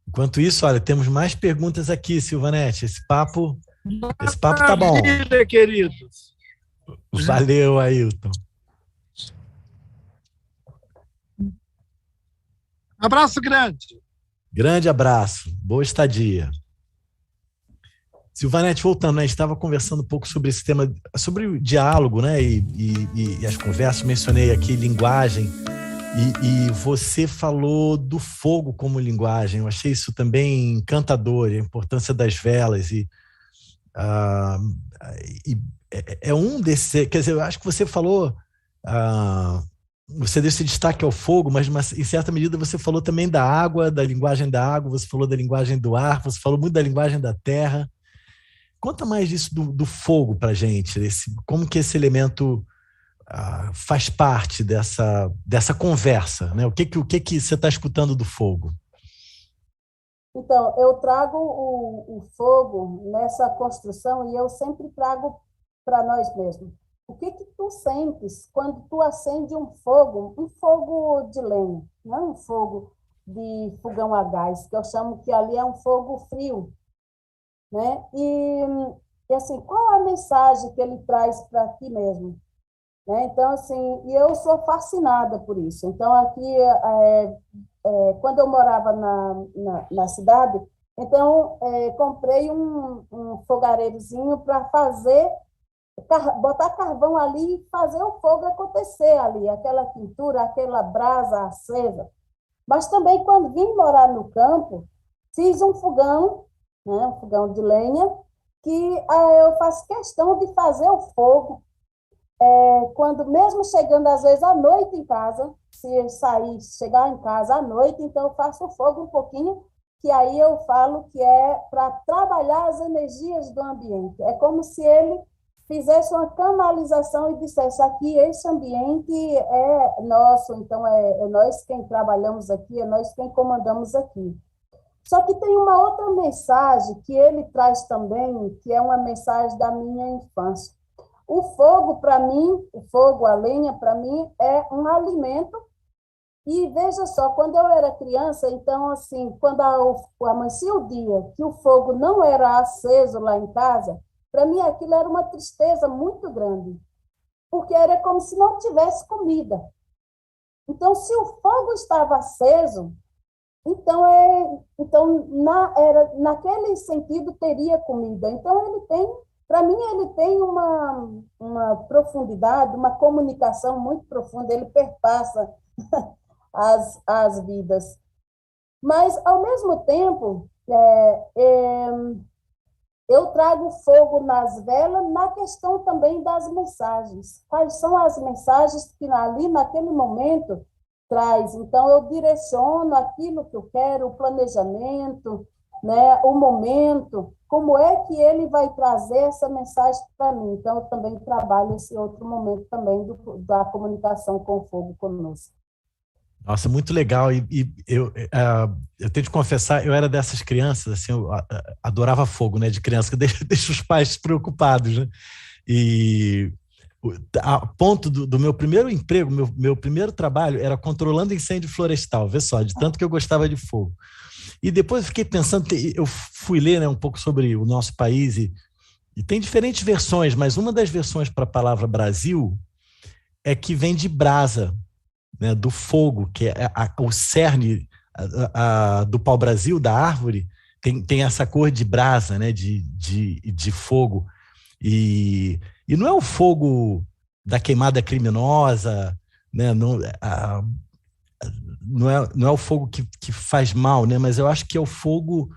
Enquanto isso, olha, temos mais perguntas aqui, Silvanete. Esse papo tá bom. Maravilha, queridos. Valeu, Ailton. Abraço grande. Grande abraço. Boa estadia. Silvanete, voltando, né, a gente estava conversando um pouco sobre esse tema, sobre o diálogo, né, e as conversas. Mencionei aqui linguagem, e você falou do fogo como linguagem. Eu achei isso também encantador, a importância das velas, é um desses, quer dizer, eu acho que você falou, você deu esse destaque ao fogo, mas em certa medida você falou também da água, da linguagem da água, você falou da linguagem do ar, você falou muito da linguagem da terra. Conta mais disso do fogo para a gente, como que esse elemento faz parte dessa conversa, né? O que você está escutando do fogo? Então, eu trago o fogo nessa construção e eu sempre trago para nós mesmos. O que tu sentes quando tu acende um fogo de lenha, não é um fogo de fogão a gás, que eu chamo que ali é um fogo frio, né? E assim, qual a mensagem que ele traz para ti mesmo? Né? Então, assim, e eu sou fascinada por isso. Então, aqui, quando eu morava na cidade, então, comprei um fogareirozinho para botar carvão ali e fazer o fogo acontecer ali, aquela pintura, aquela brasa acesa. Mas também, quando vim morar no campo, fiz um fogão, né, um fogão de lenha, que eu faço questão de fazer o fogo, quando mesmo chegando às vezes à noite em casa, se eu chegar em casa à noite, então eu faço o fogo um pouquinho, que aí eu falo que é para trabalhar as energias do ambiente. É como se ele fizesse uma canalização e dissesse, aqui, esse ambiente é nosso, então é nós quem trabalhamos aqui, é nós quem comandamos aqui. Só que tem uma outra mensagem que ele traz também, que é uma mensagem da minha infância. O fogo, para mim, a lenha, para mim, é um alimento. E veja só, quando eu era criança, então, assim, quando amanhecia o dia que o fogo não era aceso lá em casa, para mim aquilo era uma tristeza muito grande, porque era como se não tivesse comida. Então, se o fogo estava aceso, então naquele sentido teria comida. Então, para mim, ele tem uma profundidade, uma comunicação muito profunda, ele perpassa as vidas. Mas, ao mesmo tempo, eu trago fogo nas velas na questão também das mensagens. Quais são as mensagens que ali, naquele momento, traz? Então, eu direciono aquilo que eu quero, o planejamento, né, o momento, como é que ele vai trazer essa mensagem para mim. Então, eu também trabalho esse outro momento também da comunicação com o fogo conosco. Nossa, muito legal. Eu tenho que confessar, eu era dessas crianças, assim, eu adorava fogo, né, de criança, que deixa os pais preocupados, né? E a ponto do meu primeiro emprego, meu primeiro trabalho era controlando incêndio florestal, vê só, de tanto que eu gostava de fogo. E depois eu fiquei pensando, eu fui ler, né, um pouco sobre o nosso país e tem diferentes versões, mas uma das versões para a palavra Brasil é que vem de brasa, né, do fogo, que é o cerne do pau-brasil, da árvore, tem essa cor de brasa, né, de fogo. E não é o fogo da queimada criminosa, né, não é o fogo que faz mal, né, mas eu acho que é o fogo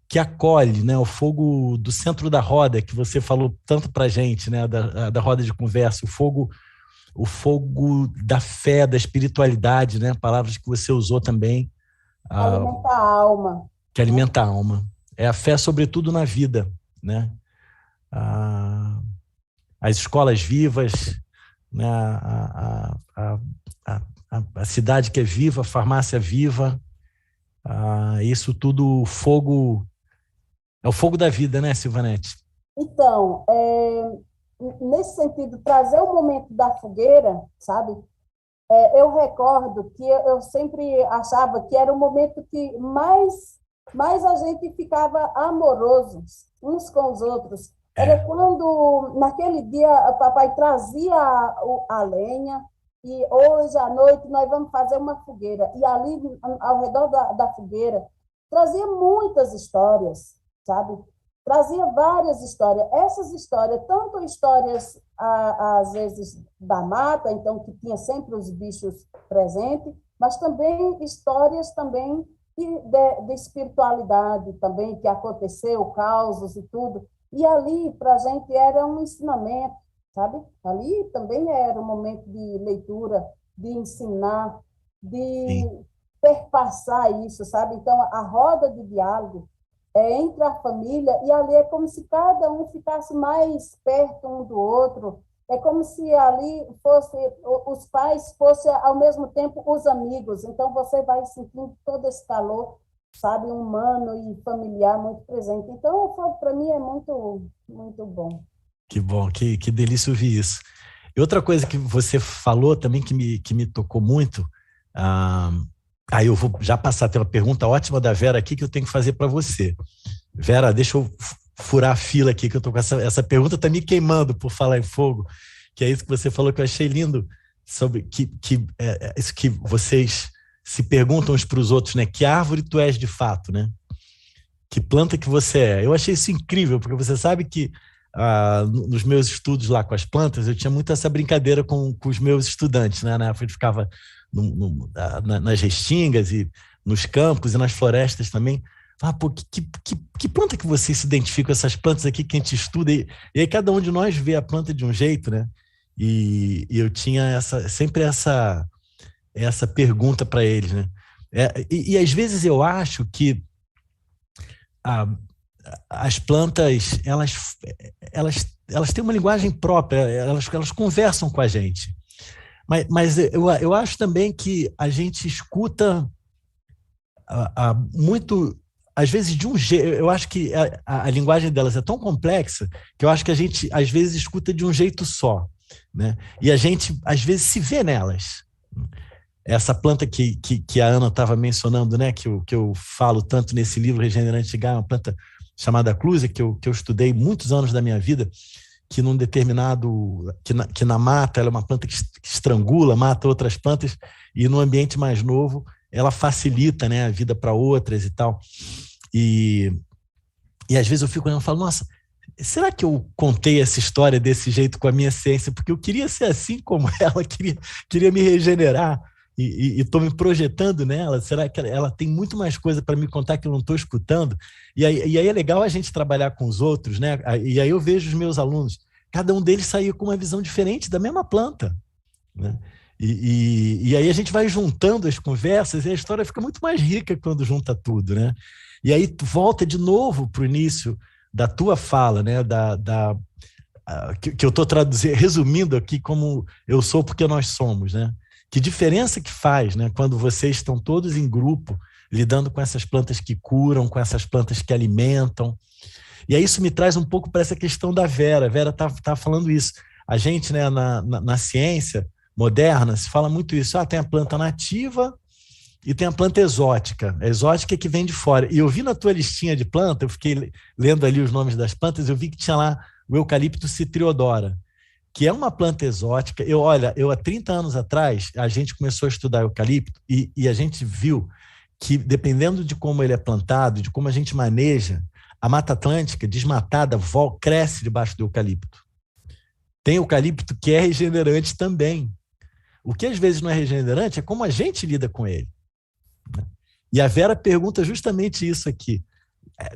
que acolhe, né, o fogo do centro da roda, que você falou tanto para a gente, né, da roda de conversa, o fogo da fé, da espiritualidade, né? Palavras que você usou também. Alimenta a alma. Que alimenta a alma. É a fé, sobretudo, na vida, né? As escolas vivas, né? a cidade que é viva, a farmácia viva, isso tudo, fogo, é o fogo da vida, né, Silvanete? Então, nesse sentido, trazer o momento da fogueira, sabe? Eu recordo que eu sempre achava que era o momento que mais a gente ficava amorosos uns com os outros. Era quando, naquele dia, o papai trazia a lenha e hoje à noite nós vamos fazer uma fogueira. E ali, ao redor da fogueira, trazia muitas histórias, sabe? Trazia várias histórias. Essas histórias, tanto histórias, às vezes, da mata, então, que tinha sempre os bichos presentes, mas também histórias também de espiritualidade também, que aconteceu, causos e tudo. E ali, para a gente, era um ensinamento, sabe? Ali também era um momento de leitura, de ensinar, de perpassar isso, sabe? Então, a roda de diálogo entre a família, e ali é como se cada um ficasse mais perto um do outro, é como se ali os pais fossem, ao mesmo tempo, os amigos, então você vai sentindo todo esse calor, sabe, humano e familiar muito presente. Então, para mim, é muito, muito bom. Que bom, que delícia ouvir isso. E outra coisa que você falou também que me tocou muito, aí eu vou já passar, tem uma pergunta ótima da Vera aqui que eu tenho que fazer para você. Vera, deixa eu furar a fila aqui, que eu tô com essa pergunta, tá me queimando por falar em fogo, que é isso que você falou que eu achei lindo, sobre isso que vocês se perguntam uns para os outros, né? Que árvore tu és de fato, né? Que planta que você é. Eu achei isso incrível, porque você sabe que nos meus estudos lá com as plantas, eu tinha muito essa brincadeira com os meus estudantes, né? Na época eu ficava nas restingas e nos campos e nas florestas também. Pô, que planta que vocês se identificam com essas plantas aqui que a gente estuda? E aí cada um de nós vê a planta de um jeito, né? E eu tinha sempre essa pergunta para eles, né? E às vezes eu acho que as plantas, elas têm uma linguagem própria, elas conversam com a gente. Mas eu acho também que a gente escuta muito, às vezes de um jeito. Eu acho que a linguagem delas é tão complexa que eu acho que a gente, às vezes, escuta de um jeito só, né? E a gente, às vezes, se vê nelas. Essa planta que a Ana estava mencionando, né? Que eu falo tanto nesse livro Regenerante de Gaia, uma planta chamada Clusia, que eu estudei muitos anos da minha vida, que num determinado, que na mata, ela é uma planta que estrangula, mata outras plantas, e no ambiente mais novo, ela facilita, né, a vida para outras e tal. E às vezes eu fico olhando e falo, nossa, será que eu contei essa história desse jeito com a minha ciência? Porque eu queria ser assim como ela, queria me regenerar, e estou me projetando nela. Será que ela tem muito mais coisa para me contar que eu não estou escutando? E aí é legal a gente trabalhar com os outros, né? E aí eu vejo os meus alunos, cada um deles saiu com uma visão diferente da mesma planta, né? E aí a gente vai juntando as conversas e a história fica muito mais rica quando junta tudo, né? E aí tu volta de novo para o início da tua fala, né? Que eu estou resumindo aqui como eu sou porque nós somos, né? Que diferença que faz, né? Quando vocês estão todos em grupo, lidando com essas plantas que curam, com essas plantas que alimentam. E aí isso me traz um pouco para essa questão da Vera. A Vera tá falando isso. A gente, né, na ciência moderna, se fala muito isso. Tem a planta nativa e tem a planta exótica. A exótica é que vem de fora. E eu vi na tua listinha de planta, eu fiquei lendo ali os nomes das plantas, eu vi que tinha lá o eucalipto citriodora, que é uma planta exótica. Eu há 30 anos atrás, a gente começou a estudar eucalipto e a gente viu que, dependendo de como ele é plantado, de como a gente maneja, a Mata Atlântica, desmatada, cresce debaixo do eucalipto. Tem eucalipto que é regenerante também. O que às vezes não é regenerante é como a gente lida com ele. E a Vera pergunta justamente isso aqui.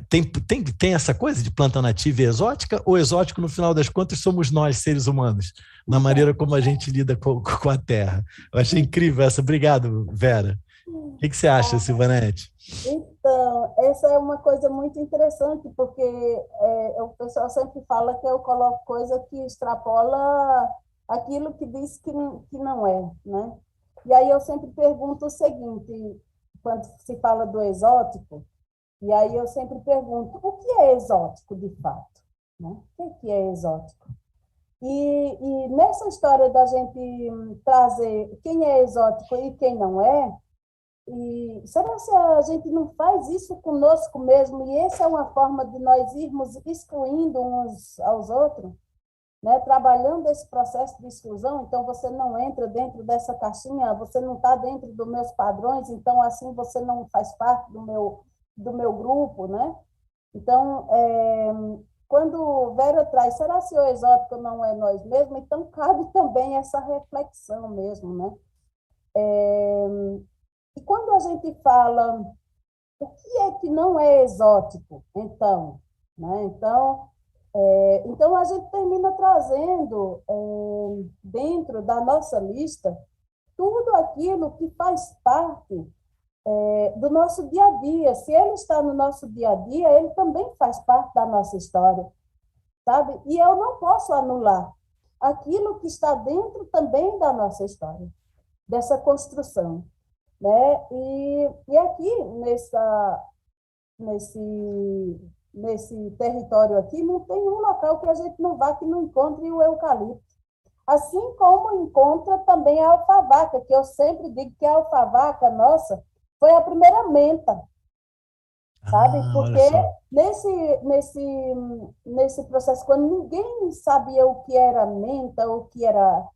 Tem essa coisa de planta nativa e exótica, ou exótico, no final das contas, somos nós, seres humanos, na maneira como a gente lida com a Terra? Eu achei incrível essa. Obrigado, Vera. O que você acha, Silvanete? Então, essa é uma coisa muito interessante, porque o pessoal sempre fala que eu coloco coisa que extrapola aquilo que diz que não é, né? E aí eu sempre pergunto o seguinte, quando se fala do exótico, e aí eu sempre pergunto, o que é exótico de fato? Né? O que é exótico? E nessa história da gente trazer quem é exótico e quem não é, e será que a gente não faz isso conosco mesmo? E essa é uma forma de nós irmos excluindo uns aos outros, né? Trabalhando esse processo de exclusão. Então, você não entra dentro dessa caixinha, você não está dentro dos meus padrões, então, assim, você não faz parte do meu grupo, né? Então, quando Vera traz, será que o exótico não é nós mesmos? Então, cabe também essa reflexão mesmo, né? E quando a gente fala o que é que não é exótico, então, né? Então a gente termina trazendo dentro da nossa lista tudo aquilo que faz parte do nosso dia a dia. Se ele está no nosso dia a dia, ele também faz parte da nossa história, sabe? E eu não posso anular aquilo que está dentro também da nossa história, dessa construção, né? E aqui nesse território aqui não tem um local que a gente não vá que não encontre o eucalipto. Assim como encontra também a alfavaca, que eu sempre digo que a alfavaca nossa foi a primeira menta, sabe? Olha Porque só. nesse processo, quando ninguém sabia o que era menta, o que era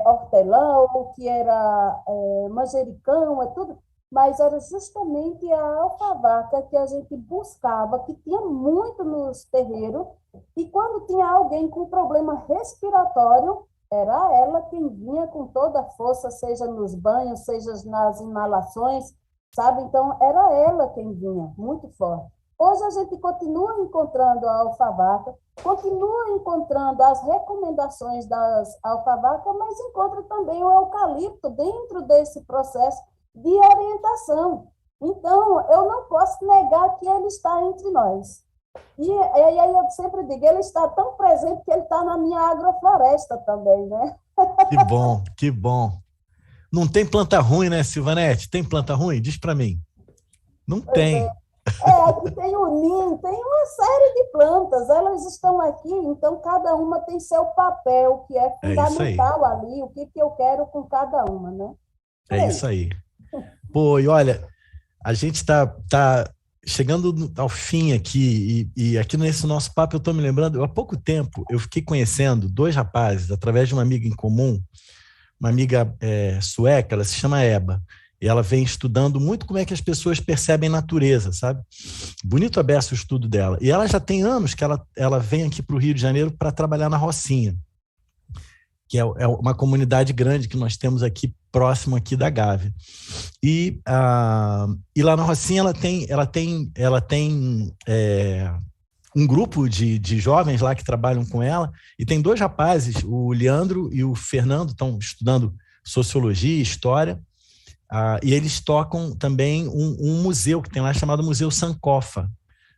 hortelã, o que era manjericão, tudo, mas era justamente a alfavaca que a gente buscava, que tinha muito nos terreiros, e quando tinha alguém com problema respiratório, era ela quem vinha com toda a força, seja nos banhos, seja nas inalações, sabe? Então, era ela quem vinha, muito forte. Hoje a gente continua encontrando a alfavaca, continua encontrando as recomendações das alfavacas, mas encontra também o eucalipto dentro desse processo de orientação. Então, eu não posso negar que ele está entre nós. E aí eu sempre digo, ele está tão presente que ele está na minha agrofloresta também, né? Que bom, que bom. Não tem planta ruim, né, Silvanete? Tem planta ruim? Diz para mim. Não Pois é. tem. Aqui tem o ninho, tem uma série de plantas, elas estão aqui, então cada uma tem seu papel, que é É isso aí. fundamental ali, o que eu quero com cada uma, né? É É isso isso. aí. Pô, e olha, a gente tá chegando ao fim aqui, e aqui nesse nosso papo eu tô me lembrando, há pouco tempo eu fiquei conhecendo dois rapazes, através de uma amiga em comum, uma amiga sueca, ela se chama Eba, e ela vem estudando muito como é que as pessoas percebem natureza, sabe? Bonito a beça o estudo dela. E ela já tem anos que ela vem aqui para o Rio de Janeiro para trabalhar na Rocinha, que é uma comunidade grande que nós temos aqui próximo aqui da Gávea. E lá na Rocinha ela tem um grupo de jovens lá que trabalham com ela, e tem dois rapazes, o Leandro e o Fernando, estão estudando sociologia e história, e eles tocam também um museu que tem lá chamado Museu Sankofa,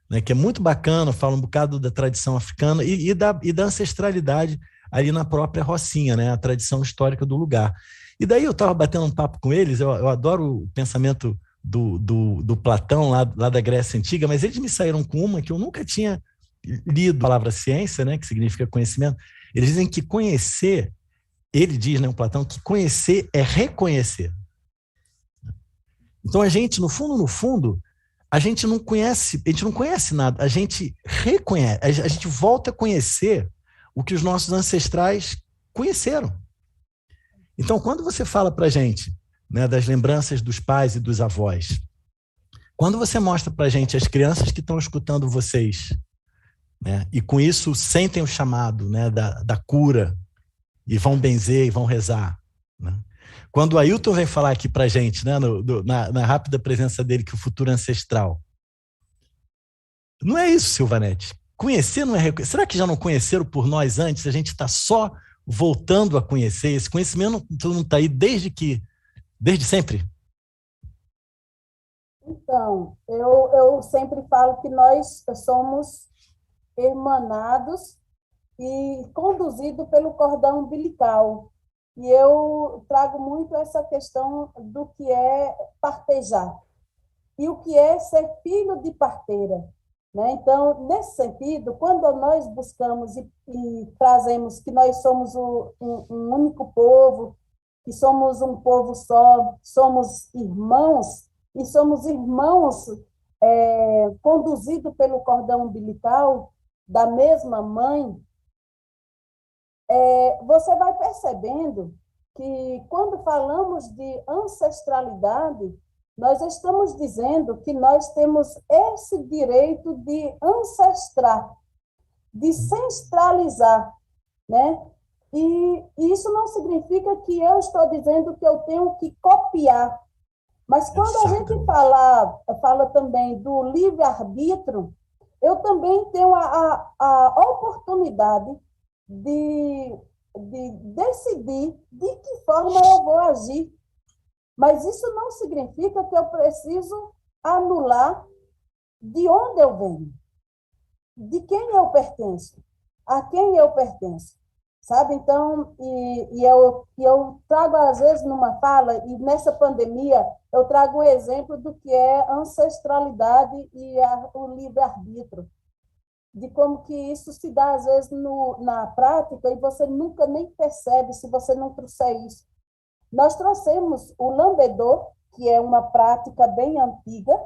né, que é muito bacana, fala um bocado da tradição africana e da ancestralidade ali na própria Rocinha, né, a tradição histórica do lugar. E daí eu estava batendo um papo com eles, eu adoro o pensamento do Platão, lá da Grécia Antiga, mas eles me saíram com uma que eu nunca tinha lido, a palavra ciência, né, que significa conhecimento. Eles dizem que conhecer, ele diz, né, o Platão, que conhecer é reconhecer. Então a gente, no fundo, a gente não conhece nada, a gente reconhece, a gente volta a conhecer o que os nossos ancestrais conheceram. Então, quando você fala para a gente, né, das lembranças dos pais e dos avós, quando você mostra para a gente as crianças que estão escutando vocês, né, e com isso sentem o chamado, né, da cura, e vão benzer e vão rezar, né? Quando o Ailton vem falar aqui para a gente, né, na rápida presença dele, que o futuro é ancestral, não é isso, Silvanete. Conhecer não é reconhecer. Será que já não conheceram por nós antes? A gente está só voltando a conhecer. Esse conhecimento não está aí desde sempre. Então, eu sempre falo que nós somos hermanados e conduzidos pelo cordão umbilical. E eu trago muito essa questão do que é partejar e o que é ser filho de parteira, né? Então, nesse sentido, quando nós buscamos e trazemos que nós somos um único povo, que somos um povo só, somos irmãos, e somos irmãos conduzidos pelo cordão umbilical da mesma mãe, você vai percebendo que, quando falamos de ancestralidade, nós estamos dizendo que nós temos esse direito de ancestrar, de centralizar, né? E isso não significa que eu estou dizendo que eu tenho que copiar, mas quando a gente fala também do livre-arbítrio, eu também tenho a oportunidade de decidir de que forma eu vou agir. Mas isso não significa que eu preciso anular de onde eu venho, de quem eu pertenço, a quem eu pertenço, sabe? Então, eu trago, às vezes, numa fala, e nessa pandemia, eu trago um exemplo do que é ancestralidade e o livre-arbítrio, de como que isso se dá, às vezes, na prática, e você nunca nem percebe se você não trouxer isso. Nós trouxemos o lambedor, que é uma prática bem antiga,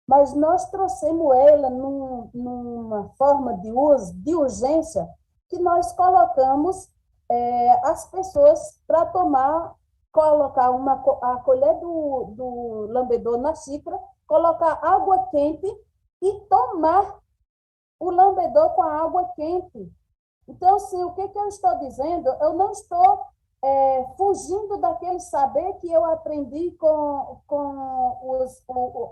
mas nós trouxemos ela numa forma de uso, de urgência, que nós colocamos as pessoas para colocar a colher do lambedor na xícara, colocar água quente e tomar o lambedor com a água quente. Então, assim, o que eu estou dizendo? Eu não estou fugindo daquele saber que eu aprendi com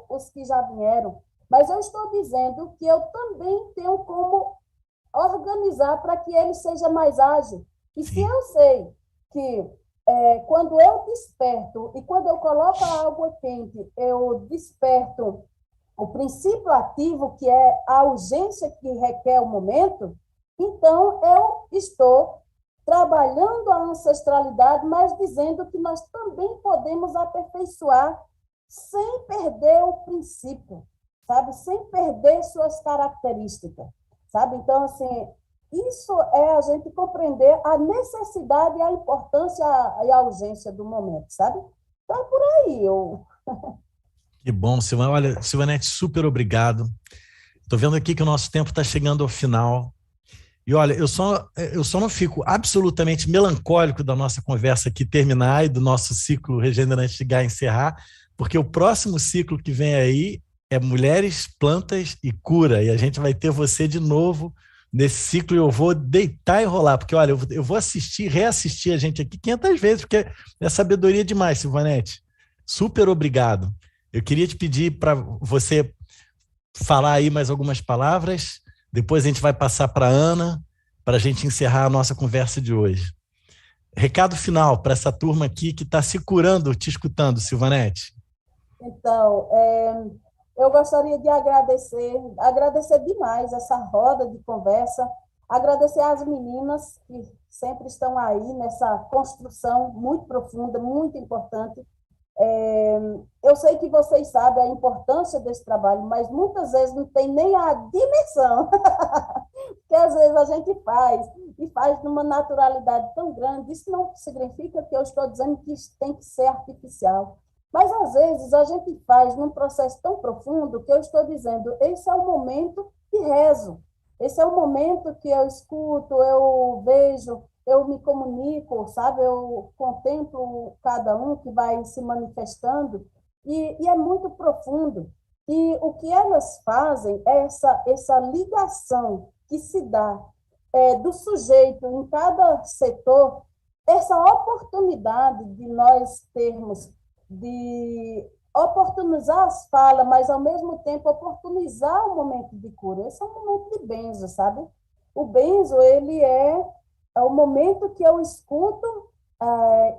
os que já vieram, mas eu estou dizendo que eu também tenho como organizar para que ele seja mais ágil. E se eu sei que quando eu desperto e quando eu coloco a água quente, eu desperto o princípio ativo, que é a urgência que requer o momento, então eu estou trabalhando a ancestralidade, mas dizendo que nós também podemos aperfeiçoar sem perder o princípio, sabe? Sem perder suas características, sabe? Então, assim, isso é a gente compreender a necessidade, a importância e a urgência do momento, sabe? Então, é por aí. Que bom, Silvana. Olha, Silvanete, super obrigado. Estou vendo aqui que o nosso tempo está chegando ao final. E olha, eu só não fico absolutamente melancólico da nossa conversa aqui terminar e do nosso ciclo Regenerante de Gaia encerrar, porque o próximo ciclo que vem aí é Mulheres, Plantas e Cura. E a gente vai ter você de novo nesse ciclo e eu vou deitar e rolar, porque olha, eu vou reassistir a gente aqui 500 vezes, porque é sabedoria demais, Silvanete. Super obrigado. Eu queria te pedir para você falar aí mais algumas palavras, depois a gente vai passar para a Ana, para a gente encerrar a nossa conversa de hoje. Recado final para essa turma aqui que está se curando, te escutando, Silvanete. Então, eu gostaria de agradecer demais essa roda de conversa, agradecer às meninas que sempre estão aí nessa construção muito profunda, muito importante. Eu sei que vocês sabem a importância desse trabalho, mas muitas vezes não tem nem a dimensão que às vezes a gente faz, e faz de uma naturalidade tão grande. Isso não significa que eu estou dizendo que isso tem que ser artificial, mas às vezes a gente faz num processo tão profundo que eu estou dizendo, esse é o momento de rezo, esse é o momento que eu escuto, eu vejo, eu me comunico, sabe? Eu contemplo cada um que vai se manifestando, e é muito profundo. E o que elas fazem é essa ligação que se dá do sujeito em cada setor, essa oportunidade de nós termos, de oportunizar as falas, mas, ao mesmo tempo, oportunizar o momento de cura. Esse é um momento de benzo, sabe? O benzo, ele é o momento que eu escuto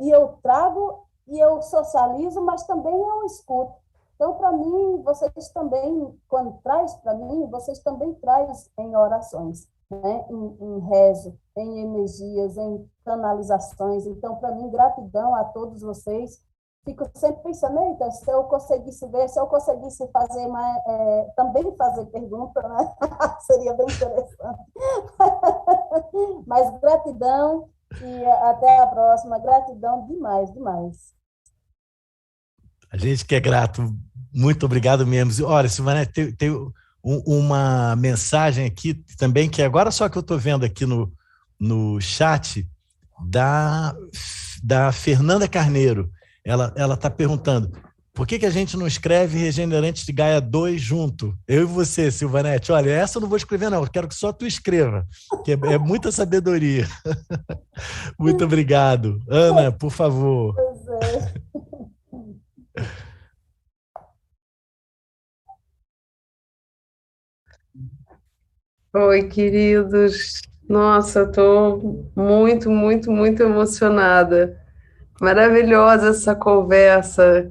e eu trago e eu socializo, mas também eu escuto. Então, para mim, vocês também, quando traz para mim, vocês também trazem em orações. né, em rezo, em energias, em canalizações. Então, para mim, gratidão a todos vocês. Fico sempre pensando, eita, se eu conseguisse ver, se eu conseguisse fazer mais, também fazer pergunta, né? Seria bem interessante. Mas gratidão e até a próxima. Gratidão demais, demais. A gente que é grato, muito obrigado mesmo. Olha, Silvana, tem uma mensagem aqui também, que agora só que eu estou vendo aqui no chat, da Fernanda Carneiro. Ela está perguntando, por que a gente não escreve Regenerantes de Gaia 2 junto? Eu e você, Silvanete. Olha, essa eu não vou escrever, não. Eu quero que só tu escreva, que é muita sabedoria. Muito obrigado. Ana, por favor. Pois é. Oi, queridos. Nossa, eu estou muito, muito, muito emocionada. Maravilhosa essa conversa.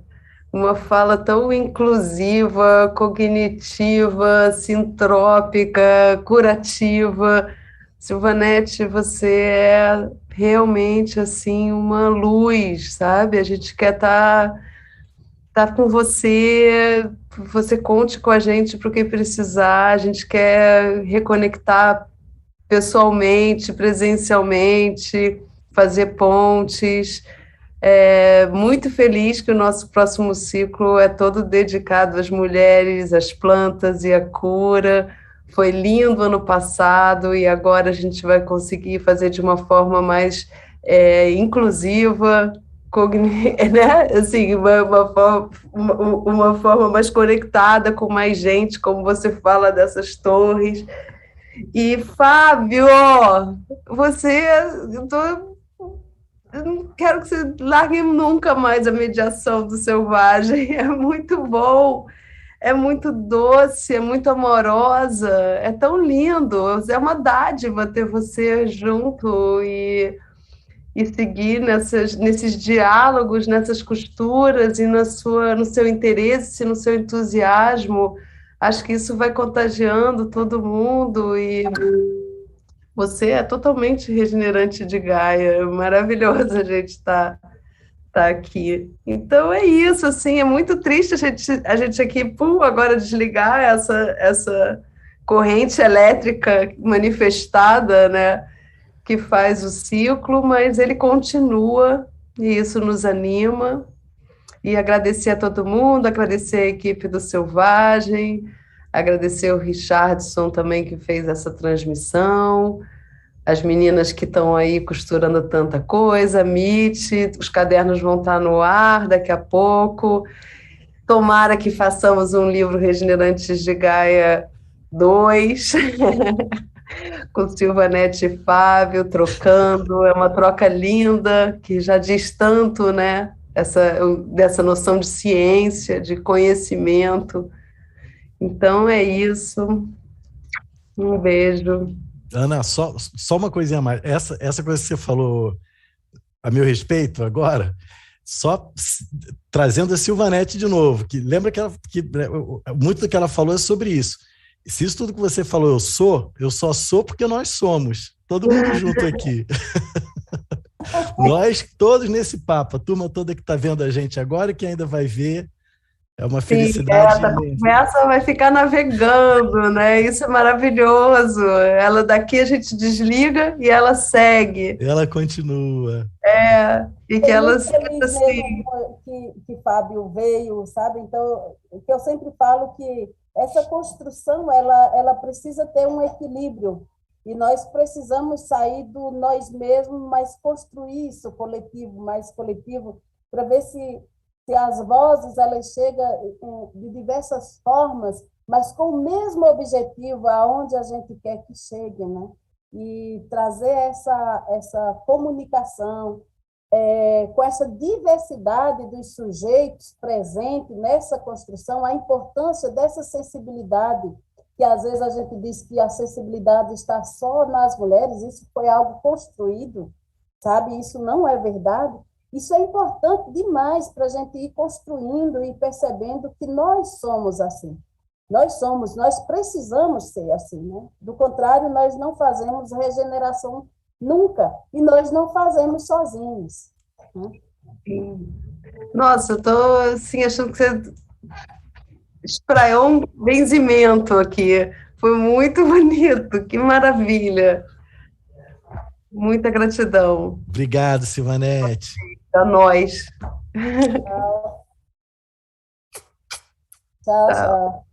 Uma fala tão inclusiva, cognitiva, sintrópica, curativa. Silvanete, você é realmente assim uma luz, sabe? A gente quer estar com você, você conte com a gente para o que precisar. A gente quer reconectar pessoalmente, presencialmente, fazer pontes. Muito feliz que o nosso próximo ciclo é todo dedicado às mulheres, às plantas e à cura. Foi lindo ano passado e agora a gente vai conseguir fazer de uma forma mais inclusiva, né? Assim, uma forma mais conectada com mais gente, como você fala dessas torres. E, Fábio, você, eu não quero que você largue nunca mais a mediação do selvagem. É muito bom, é muito doce, é muito amorosa, é tão lindo. É uma dádiva ter você junto e seguir nesses diálogos, nessas costuras e no seu interesse, no seu entusiasmo. Acho que isso vai contagiando todo mundo e você é totalmente regenerante de Gaia. É maravilhoso a gente estar aqui. Então é isso, assim, é muito triste a gente aqui, agora desligar essa corrente elétrica manifestada, né, que faz o ciclo, mas ele continua e isso nos anima. E agradecer a todo mundo, agradecer a equipe do Selvagem, agradecer o Richardson também que fez essa transmissão, as meninas que estão aí costurando tanta coisa, Mitty, os cadernos vão estar no ar daqui a pouco. Tomara que façamos um livro Regenerantes de Gaia 2, com Silvanete e Fábio trocando. É uma troca linda, que já diz tanto, né? Dessa noção de ciência, de conhecimento. Então é isso. Um beijo. Ana, só uma coisinha a mais. Essa coisa que você falou a meu respeito agora, só trazendo a Silvanete de novo, que lembra que muito do que ela falou é sobre isso. Se isso tudo que você falou eu só sou porque nós somos. Todo mundo junto aqui. Nós todos nesse papo, a turma toda que está vendo a gente agora e que ainda vai ver, é uma felicidade. Sim, a conversa vai ficar navegando, né? Isso é maravilhoso. Ela daqui a gente desliga e ela segue. Ela continua. E que ela feliz assim. que Fábio veio, sabe? Então, o que eu sempre falo que essa construção ela precisa ter um equilíbrio e nós precisamos sair do nós mesmos, mas construir isso coletivo, mais coletivo, para ver se as vozes elas chegam de diversas formas, mas com o mesmo objetivo aonde a gente quer que chegue, né? E trazer essa comunicação com essa diversidade dos sujeitos presentes nessa construção, a importância dessa sensibilidade, que às vezes a gente diz que a sensibilidade está só nas mulheres, isso foi algo construído, sabe? Isso não é verdade. Isso é importante demais para a gente ir construindo e percebendo que nós somos assim. Nós precisamos ser assim, né? Do contrário, nós não fazemos regeneração nunca, e nós não fazemos sozinhos, né? Nossa, eu tô assim, achando que você espraiou um benzimento aqui. Foi muito bonito, que maravilha. Muita gratidão Obrigado, Silvanete. a nós. Tchau, tchau.